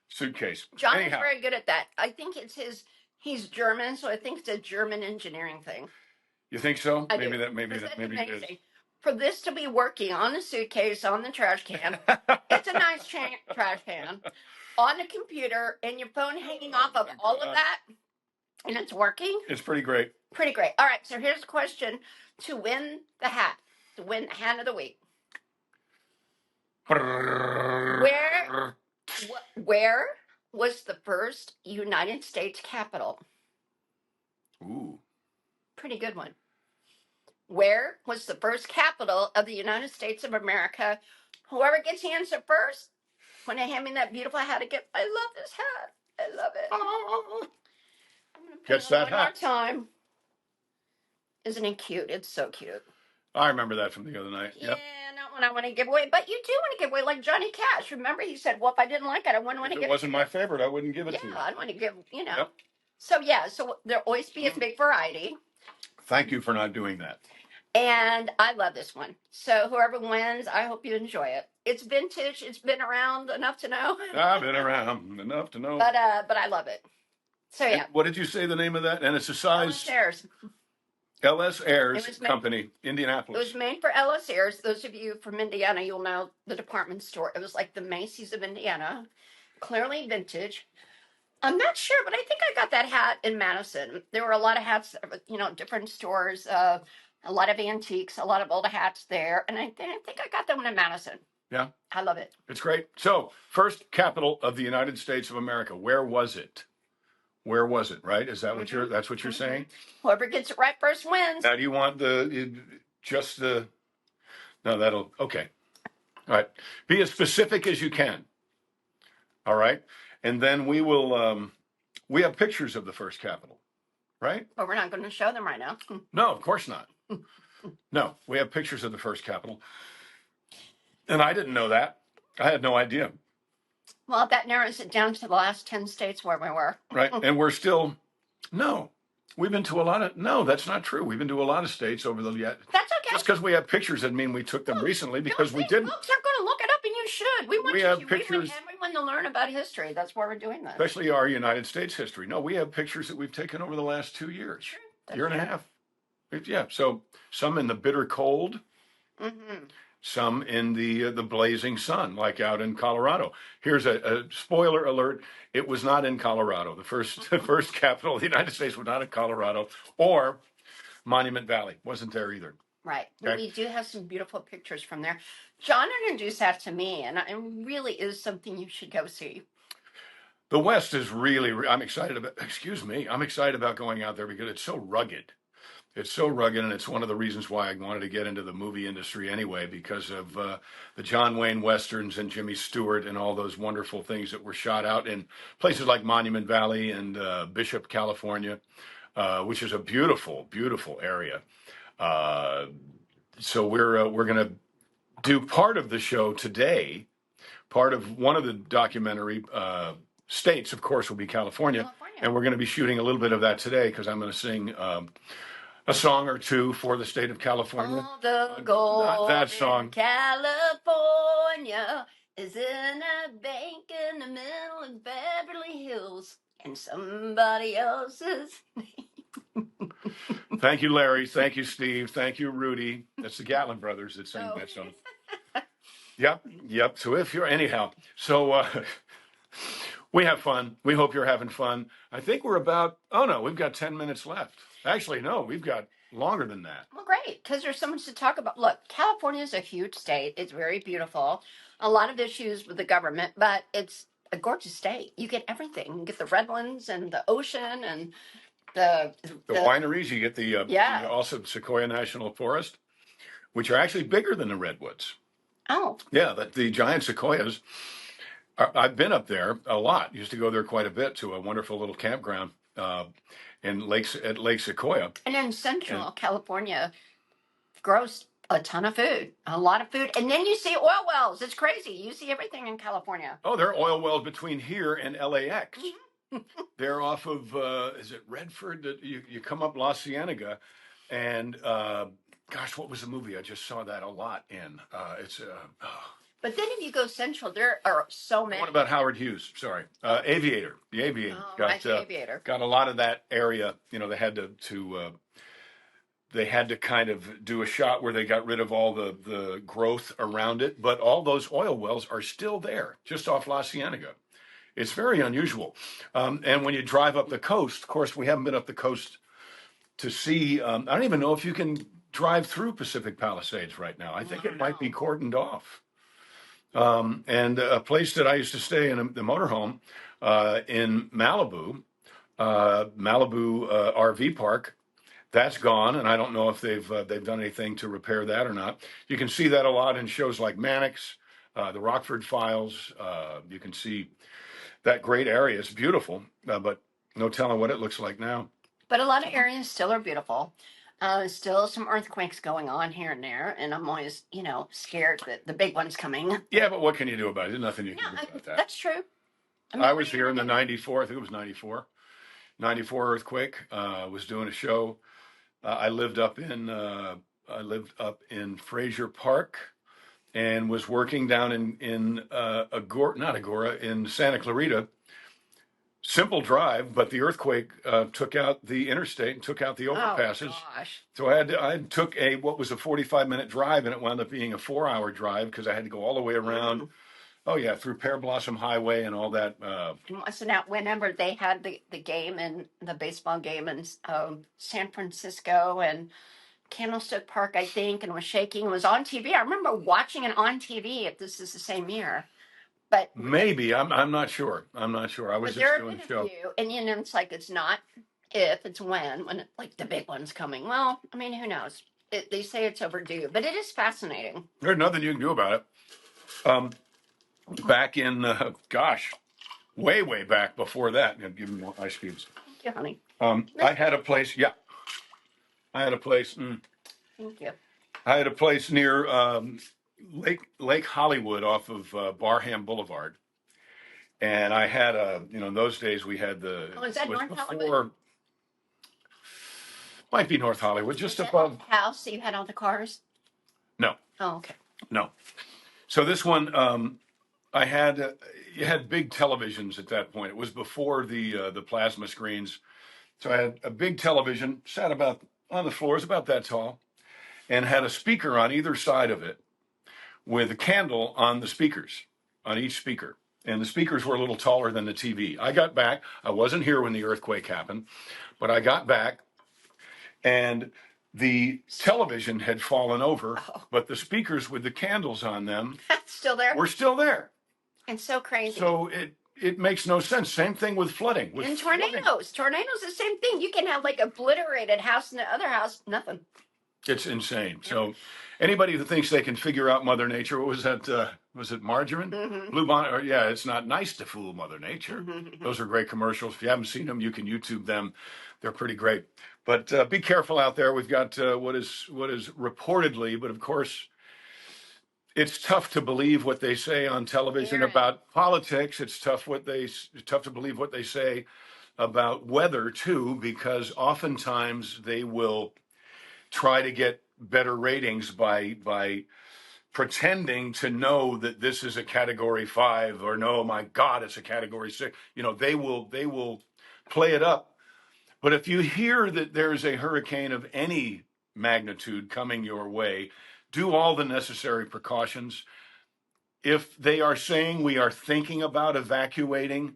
suitcase. John is very good at that. I think it's he's German, so I think it's a German engineering thing. You think so? Maybe it is. For this to be working on the suitcase, on the trash can, it's a nice trash can, on the computer, and your phone hanging off of all of that, and it's working. It's pretty great. Pretty great. All right, so here's the question to win the hat, to win the hat of the week. Where was the first United States capital? Ooh. Pretty good one. Where was the first capital of the United States of America? Whoever gets the answer first, when they hand me that beautiful hat again, I love this hat. I love it. I'm going to put it one more time. Isn't it cute? It's so cute. I remember that from the other night. Yeah, not one I want to give away, but you do want to give away, like Johnny Cash. Remember, he said, well, if I didn't like it, I wouldn't want to give it. If it wasn't my favorite, I wouldn't give it to you. Yeah, I'd want to give, you know. Yep. So, yeah, so there'll always be a big variety. Thank you for not doing that. And I love this one. So whoever wins, I hope you enjoy it. It's vintage. It's been around enough to know. I've been around enough to know. But I love it. So, yeah. And what did you say the name of that? And it's a size... LS Ayres Company, Indianapolis. It was made for LS Ayres. Those of you from Indiana, you'll know the department store. It was like the Macy's of Indiana. Clearly vintage. I'm not sure, but I think I got that hat in Madison. There were a lot of hats, you know, different stores, a lot of antiques, a lot of old hats there. And I think I got them in Madison. Yeah. I love it. It's great. So, first capital of the United States of America. Where was it? Where was it, right? Is that what that's what you're saying? Whoever gets it right first wins. Now, do you want no, that'll, okay. All right. Be as specific as you can. All right. And then we will, we have pictures of the first capital, right? But we're not going to show them right now. No, of course not. No, we have pictures of the first capital. And I didn't know that. I had no idea. Well, that narrows it down to the last 10 states where we were. Right. And we're still, no, we've been to a lot of, no, that's not true. We've been to a lot of states over the, That's okay. Just because we have pictures doesn't mean we took them recently, because we didn't. Folks are going to look it up, and you should. We want everyone to learn about history. That's why we're doing that. Especially our United States history. No, we have pictures that we've taken over the last 2 years. True. Year and a half. Yeah. So some in the bitter cold. Mm-hmm. Some in the blazing sun, like out in Colorado. Here's a spoiler alert. It was not in Colorado. The first capital of the United States was not in Colorado, or Monument Valley. Wasn't there either. Right. Okay. We do have some beautiful pictures from there. John introduced that to me, and it really is something you should go see. The West is really, I'm excited about going out there because it's so rugged. It's so rugged, and it's one of the reasons why I wanted to get into the movie industry anyway, because of the John Wayne Westerns and Jimmy Stewart and all those wonderful things that were shot out in places like Monument Valley and Bishop, California, which is a beautiful, beautiful area. So we're going to do part of the show today. Part of one of the documentary states, of course, will be California. And we're going to be shooting a little bit of that today because I'm going to sing a song or two for the state of California. All the Not that gold song. in California is in a bank in the middle of Beverly Hills, and somebody else's. Thank you, Larry. Thank you, Steve. Thank you, Rudy. That's the Gatlin brothers that sang that song. Yep. So if you're anyhow, so we have fun. We hope you're having fun. I think we're about. Oh no, we've got 10 minutes left. Actually, no, we've got longer than that. Well, great, because there's so much to talk about. Look, California is a huge state. It's very beautiful. A lot of issues with the government, but it's a gorgeous state. You get everything. You get the redlands and the ocean and the wineries. You get the yeah. Also Sequoia National Forest, which are actually bigger than the redwoods. Oh, yeah, the giant sequoias. I've been up there a lot. Used to go there quite a bit to a wonderful little campground at Lake Sequoia. And in Central California, grows a ton of food, a lot of food, and then you see oil wells. It's crazy. You see everything in California. Oh, there are oil wells between here and LAX. They're off of is it Redford? That you come up La Cienega, and gosh, what was the movie? I just saw that a lot in. But then if you go central, there are so many. What about Howard Hughes? Sorry, Aviator. The Aviator Aviator got a lot of that area. They had they had to kind of do a shot where they got rid of all the growth around it, but all those oil wells are still there, just off La Cienega. It's very unusual. And when you drive up the coast, of course, we haven't been up the coast to see. I don't even know if you can drive through Pacific Palisades right now. I think it might be cordoned off. And a place that I used to stay in, the motorhome in Malibu, RV Park, that's gone, and I don't know if they've done anything to repair that or not. You can see that a lot in shows like Mannix, the Rockford Files. You can see that great area. It's beautiful, but no telling what it looks like now. But a lot of areas still are beautiful. Still some earthquakes going on here and there, and I'm always, scared that the big one's coming. Yeah, but what can you do about it? There's nothing you can do about that. That's true. I was here in the 94, I think it was 94 earthquake. Was doing a show. I lived up in Fraser Park, and was working down in Agora, in Santa Clarita. Simple drive, but the earthquake took out the interstate and took out the overpasses. Oh, gosh. So I took what was a 45-minute drive, and it wound up being a 4-hour drive because I had to go all the way around. Mm-hmm. Oh yeah, through Pear Blossom Highway and all that. So now, whenever they had the game and the baseball game in San Francisco and Candlestick Park, I think, and was shaking, was on TV. I remember watching it on TV. If this is the same year. But maybe I'm not sure. I was just doing a show. And it's like it's not if, it's when like the big one's coming. Well, I mean, who knows? They say it's overdue, but it is fascinating. There's nothing you can do about it. Back in way back before that. Give me more ice cubes. Thank you, honey. I had a place. Yeah, I had a place. Thank you. I had a place near Lake Hollywood off of Barham Boulevard. And I had in those days we had the. Oh, is that North Hollywood? Might be North Hollywood, just above. The house, so you had all the cars? No. Oh, okay. No. So this one, you had big televisions at that point. It was before the plasma screens. So I had a big television, sat about on the floors, about that tall, and had a speaker on either side of it with a candle on the speakers, on each speaker. And the speakers were a little taller than the TV. I got back. I wasn't here when the earthquake happened, but I got back, and the television had fallen over, but the speakers with the candles on them still there. Were still there. It's so crazy. So it makes no sense. Same thing with flooding. And tornadoes. Tornadoes, the same thing. You can have like obliterated house and the other house, nothing. It's insane. So anybody who thinks they can figure out Mother Nature, what was that? Was it Margarine? Mm-hmm. Blue Bonnet? Yeah, it's not nice to fool Mother Nature. Mm-hmm. Those are great commercials. If you haven't seen them, you can YouTube them. They're pretty great. But be careful out there. We've got what is reportedly, but of course, it's tough to believe what they say on television about politics. It's tough to believe what they say about weather too, because oftentimes they will try to get better ratings by pretending to know that this is a category 5, or no, my God, it's a category 6. They will play it up. But if you hear that there's a hurricane of any magnitude coming your way, do all the necessary precautions. If they are saying we are thinking about evacuating,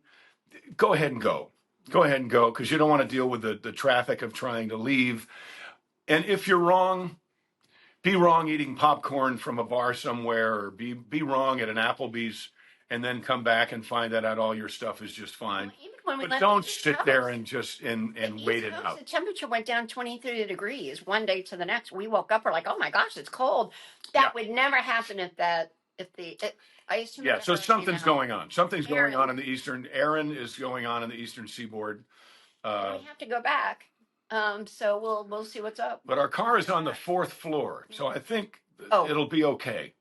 go ahead and go. Go ahead and go, because you don't want to deal with the traffic of trying to leave. And if you're wrong, be wrong eating popcorn from a bar somewhere, or be wrong at an Applebee's, and then come back and find that out all your stuff is just fine. Even when we But left don't the East sit there Coast, and just and the East wait it Coast, out. the temperature went down 23 degrees one day to the next. We woke up, we're like, oh my gosh, it's cold. That would never happen I used to Yeah, so something's going on. Something's going on in the eastern. Aaron is going on in the eastern seaboard. We have to go back. So we'll see what's up. But our car is on the 4th floor, so I think it'll be okay.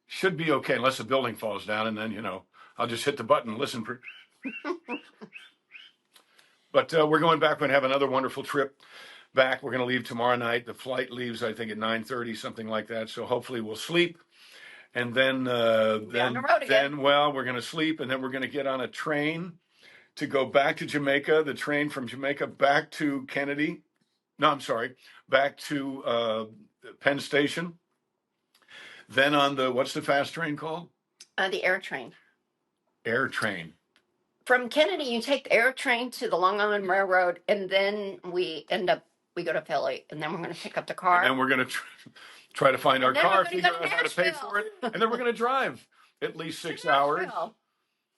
Should be okay, unless the building falls down, and then I'll just hit the button and listen. But we're going back and have another wonderful trip back. We're going to leave tomorrow night. The flight leaves, I think, at 9:30, something like that. So hopefully we'll sleep, and then on the road again. we're going to sleep, and then we're going to get on a train to go back to Jamaica. The train from Jamaica back to Kennedy. No, I'm sorry, back to Penn Station. Then on what's the fast train called? The air train. Air train. From Kennedy, you take the air train to the Long Island Railroad, and then we go to Philly, and then we're going to pick up the car. And then we're going to try to find our car, figure out how to pay for it, and then we're going to drive at least 6 hours,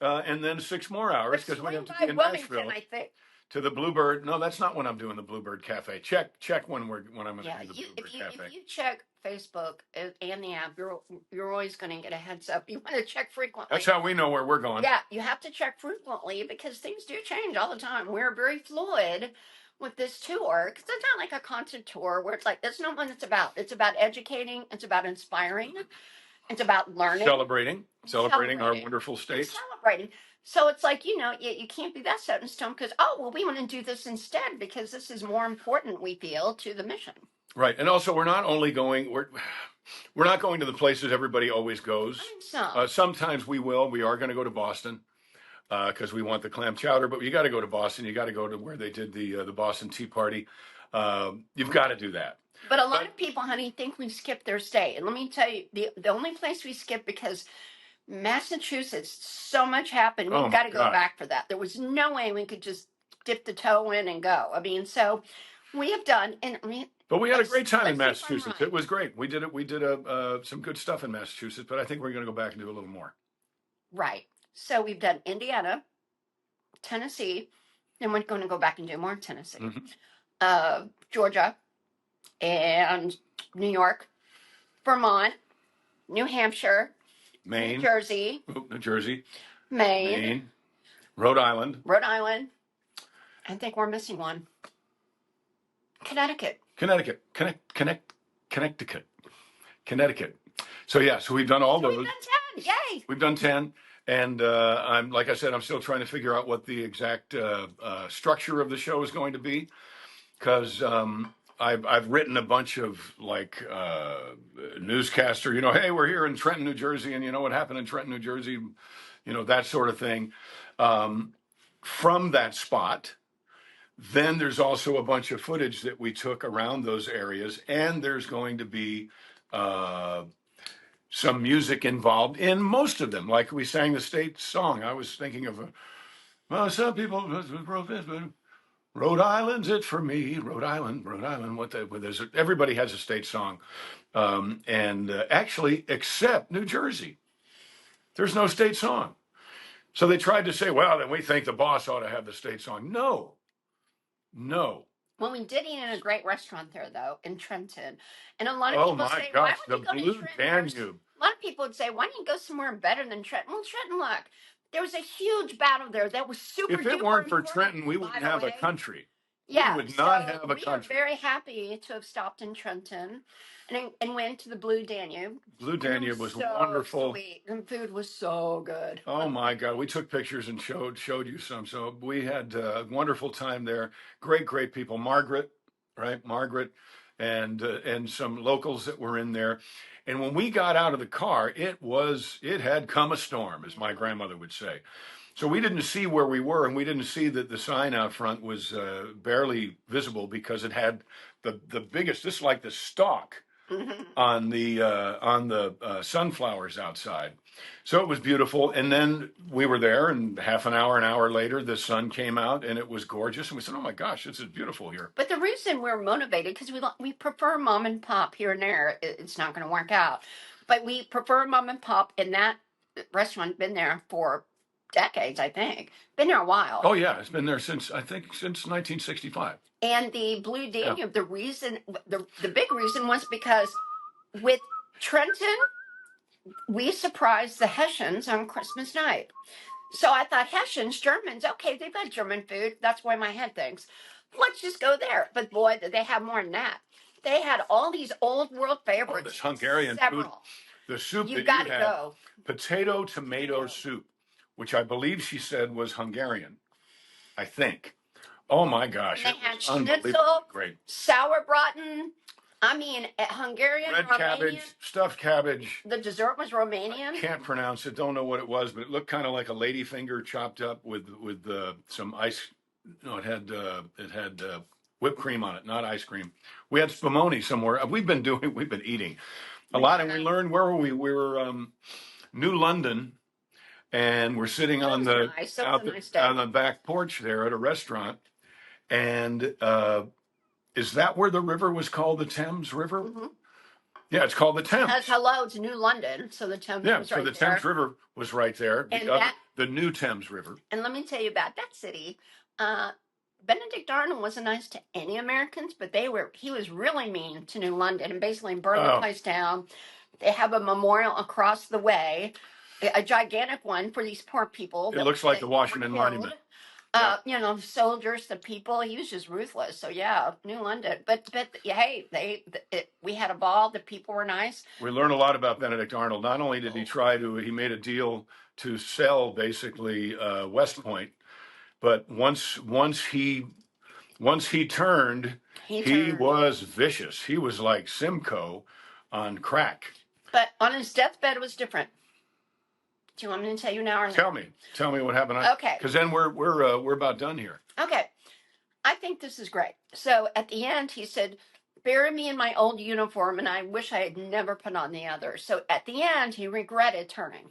and then 6 more hours, because we have to be in Nashville. I think. To the Bluebird. No, that's not when I'm doing the Bluebird Cafe. Check when I'm going to do the Bluebird Cafe. If you check Facebook and the app, you're always going to get a heads up. You want to check frequently. That's how we know where we're going. Yeah, you have to check frequently, because things do change all the time. We're very fluid with this tour, because it's not like a concert tour where it's like, that's not what it's about. It's about educating. It's about inspiring. It's about learning. Celebrating our wonderful states. Celebrating. So it's like, you can't be that set in stone because, we want to do this instead because this is more important, we feel, to the mission. Right. And also, we're not going to the places everybody always goes. Sometimes we will. We are going to go to Boston because we want the clam chowder, but you got to go to Boston. You got to go to where they did the Boston Tea Party. You've got to do that. But a lot of people, honey, think we skipped their stay. And let me tell you, the only place we skipped, because Massachusetts, so much happened. We've got to go back for that. There was no way we could just dip the toe in and go. I mean, so we have done. But we had a great time in Massachusetts. It was great. We did some good stuff in Massachusetts, but I think we're going to go back and do a little more. Right. So we've done Indiana, Tennessee, then we're going to go back and do more in Tennessee. Mm-hmm. Georgia, and New York, Vermont, New Hampshire, Maine, New Jersey, Maine, Rhode Island. I think we're missing one. Connecticut. So we've done all those. We've done 10. Yay! We've done 10. And I'm still trying to figure out what the exact structure of the show is going to be, because I've written a bunch of newscaster, hey, we're here in Trenton, New Jersey, and what happened in Trenton, New Jersey, that sort of thing. From that spot, then there's also a bunch of footage that we took around those areas, and there's going to be some music involved in most of them. Like we sang the state song. I was thinking of some people wrote this, but Rhode Island's it for me. Rhode Island. Everybody has a state song, and actually, except New Jersey, there's no state song. So they tried to say, well, then we think the boss ought to have the state song. No. Well, we did eat in a great restaurant there, though, in Trenton. And a lot of people say, why would you go to Trenton? Danube. A lot of people would say, why don't you go somewhere better than Trenton? Well, Trenton, look, there was a huge battle there that was super duper. If it weren't for Trenton, we wouldn't have a country. Yeah, would so not have a we are country. very happy to have stopped in Trenton and went to the Blue Danube. Blue And it Danube was was so wonderful. sweet. And food was so good. Oh my God, we took pictures and showed you some. So we had a wonderful time there. Great people. Margaret, right? Margaret, and some locals that were in there. And when we got out of the car, it had come a storm, as my grandmother would say. So we didn't see where we were, and we didn't see that the sign out front was barely visible because it had the biggest. This is like the stalk on the sunflowers outside. So it was beautiful. And then we were there, and half an hour later, the sun came out, and it was gorgeous. And we said, "Oh my gosh, this is beautiful here." But the reason we're motivated, because we prefer mom and pop here and there. It's not going to work out. But we prefer mom and pop, and that restaurant been there for decades, I think. Been there a while. Oh yeah, it's been there since, I think, since 1965. And the Blue Yeah. Danube, the reason, the big reason was because with Trenton, we surprised the Hessians on Christmas night. So I thought, Hessians, Germans, okay, they've got German food. That's why my head thinks. Let's just go there. But boy, did they have more than that. They had all these old world favorites. Oh, this Hungarian food. The soup You've that got you to had, go. potato tomato soup, which I believe she said was Hungarian, I think. Oh my gosh, And it they had was unbelievably schnitzel, great. sauerbraten. I mean, Hungarian, Red Romanian. cabbage, stuffed cabbage. The dessert was Romanian. Can't pronounce it. Don't know what it was, but it looked kind of like a ladyfinger chopped up with some ice. No, it had whipped cream on it, not ice cream. We had spumoni somewhere. We've been eating a lot, and we learned, where were we? We were New London, and we're sitting on the Nice. on the back porch there at a restaurant, and is that where the river was called, the Thames River? Mm-hmm. Yeah, it's called the Thames. Because hello, it's New London, so the Thames was right there. So the Thames River was right there, And the new Thames River. And let me tell you about that city. Benedict Arnold wasn't nice to any Americans, but he was really mean to New London and basically burned the place down. They have a memorial across the way, a gigantic one for these poor people. It looks like the Washington Monument. Soldiers, the people. He was just ruthless. So yeah, New London. But hey, we had a ball. The people were nice. We learned a lot about Benedict Arnold. Not only did he made a deal to sell basically West Point, but once he turned, he was vicious. He was like Simcoe on crack. But on his deathbed, it was different. Do you want me to tell you now? Or Tell me what happened. Okay. Because then we're about done here. Okay. I think this is great. So at the end, he said, "Bury me in my old uniform, and I wish I had never put on the other." So at the end, he regretted turning.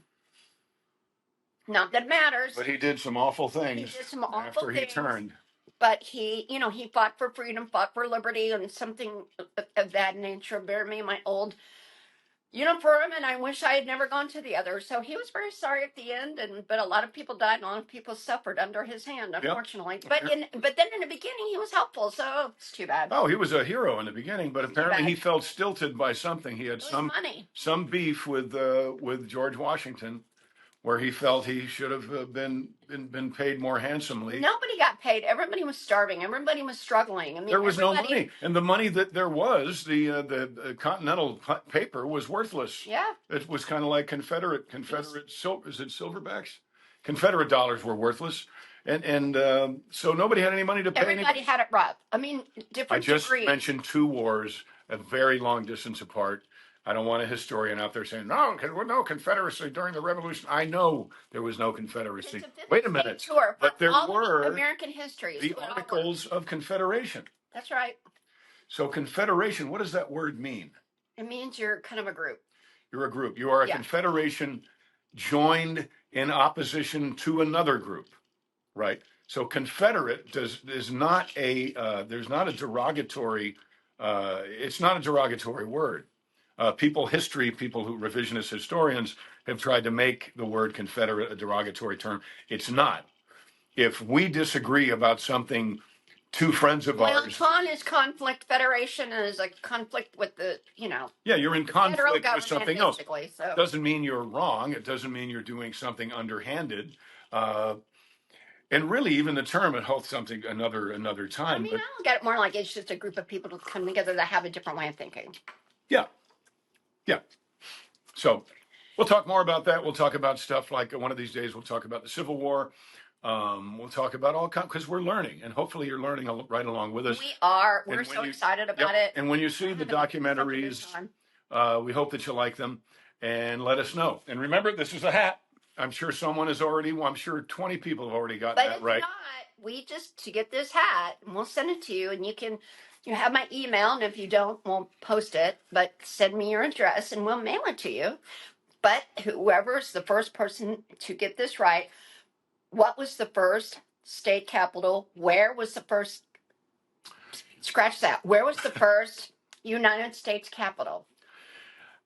Not that it matters. But he did some awful things after he turned. But he fought for freedom, fought for liberty, and something of that nature. Bury me in my old uniform, and I wish I had never gone to the other. So he was very sorry at the end, but a lot of people died, and a lot of people suffered under his hand, unfortunately. Yep. But then in the beginning, he was helpful, so it's too bad. Oh, he was a hero in the beginning, but apparently he felt stilted by something. He had some beef with George Washington, where he felt he should have been paid more handsomely. Nobody got paid. Everybody was starving. Everybody was struggling. I mean, there was no money, and the money that there was, the Continental paper was worthless. Yeah, it was kind of like Confederate silver. Is it silverbacks? Confederate dollars were worthless, and so nobody had any money to pay. Everybody had it rough. I mean, different degrees. I just mentioned two wars, a very long distance apart. I don't want a historian out there saying, no Confederacy during the Revolution. I know there was no Confederacy. Wait a minute. Sure, but there were American history. The Articles of Confederation. That's right. So Confederation, what does that word mean? It means you're kind of a group. You're a group. You are a confederation joined in opposition to another group, right? So Confederate is not there's not a derogatory, it's not a derogatory word. People who revisionist historians have tried to make the word Confederate a derogatory term. It's not. If we disagree about something, two friends of ours. Well, con is conflict. Federation is a conflict with the, Yeah, you're in conflict with something else. So. Doesn't mean you're wrong. It doesn't mean you're doing something underhanded. And really, even the term it holds something another I time. mean, But I look at it more like it's just a group of people to come together that have a different way of thinking. yeah, yeah. So we'll talk more about that. We'll talk about stuff like one of these days. We'll talk about the Civil War. We'll talk about all kinds because we're learning, and hopefully you're learning right along with us. We are. We're And when so you- excited about Yep. it. And when you see the Having such a good documentaries, time. we hope that you like them and let us know. And remember, this is a hat. I'm sure someone has already. Well, I'm sure 20 people have already gotten But that if right. not, we just to get this hat, and we'll send it to you, and you have my email, and if you don't, we'll post it. But send me your address, and we'll mail it to you. But whoever's the first person to get this right, what was the first state capital? Where was the first? Scratch that. Where was the first United States capital?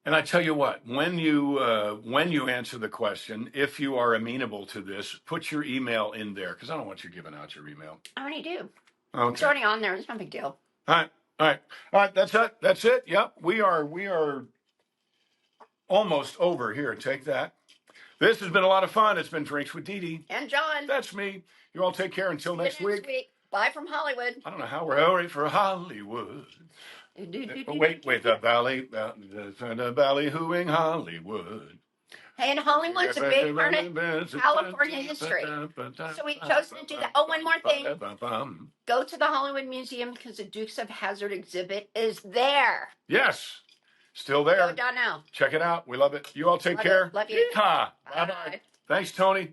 And I tell you what, when you answer the question, if you are amenable to this, put your email in there because I don't want you giving out your email. I already do. Okay. It's already on there. It's no big deal. All right. All right. All right. That's it. That's it. Yep. We are almost over here. Take that. This has been a lot of fun. It's been Drinks with Dee Dee. And John. That's me. You all take care until next week. Bye from Hollywood. I don't know how we're hurry for Hollywood. Wait, the ballyhooing Hollywood. Hey, and Hollywood's a big part of California history. So we've chosen to do that. Oh, one more thing. Go to the Hollywood Museum because the Dukes of Hazzard exhibit is there. Yes. Still there. Go down now. Check it out. We love it. You all take care. Love you. Bye-bye. Thanks, Tony.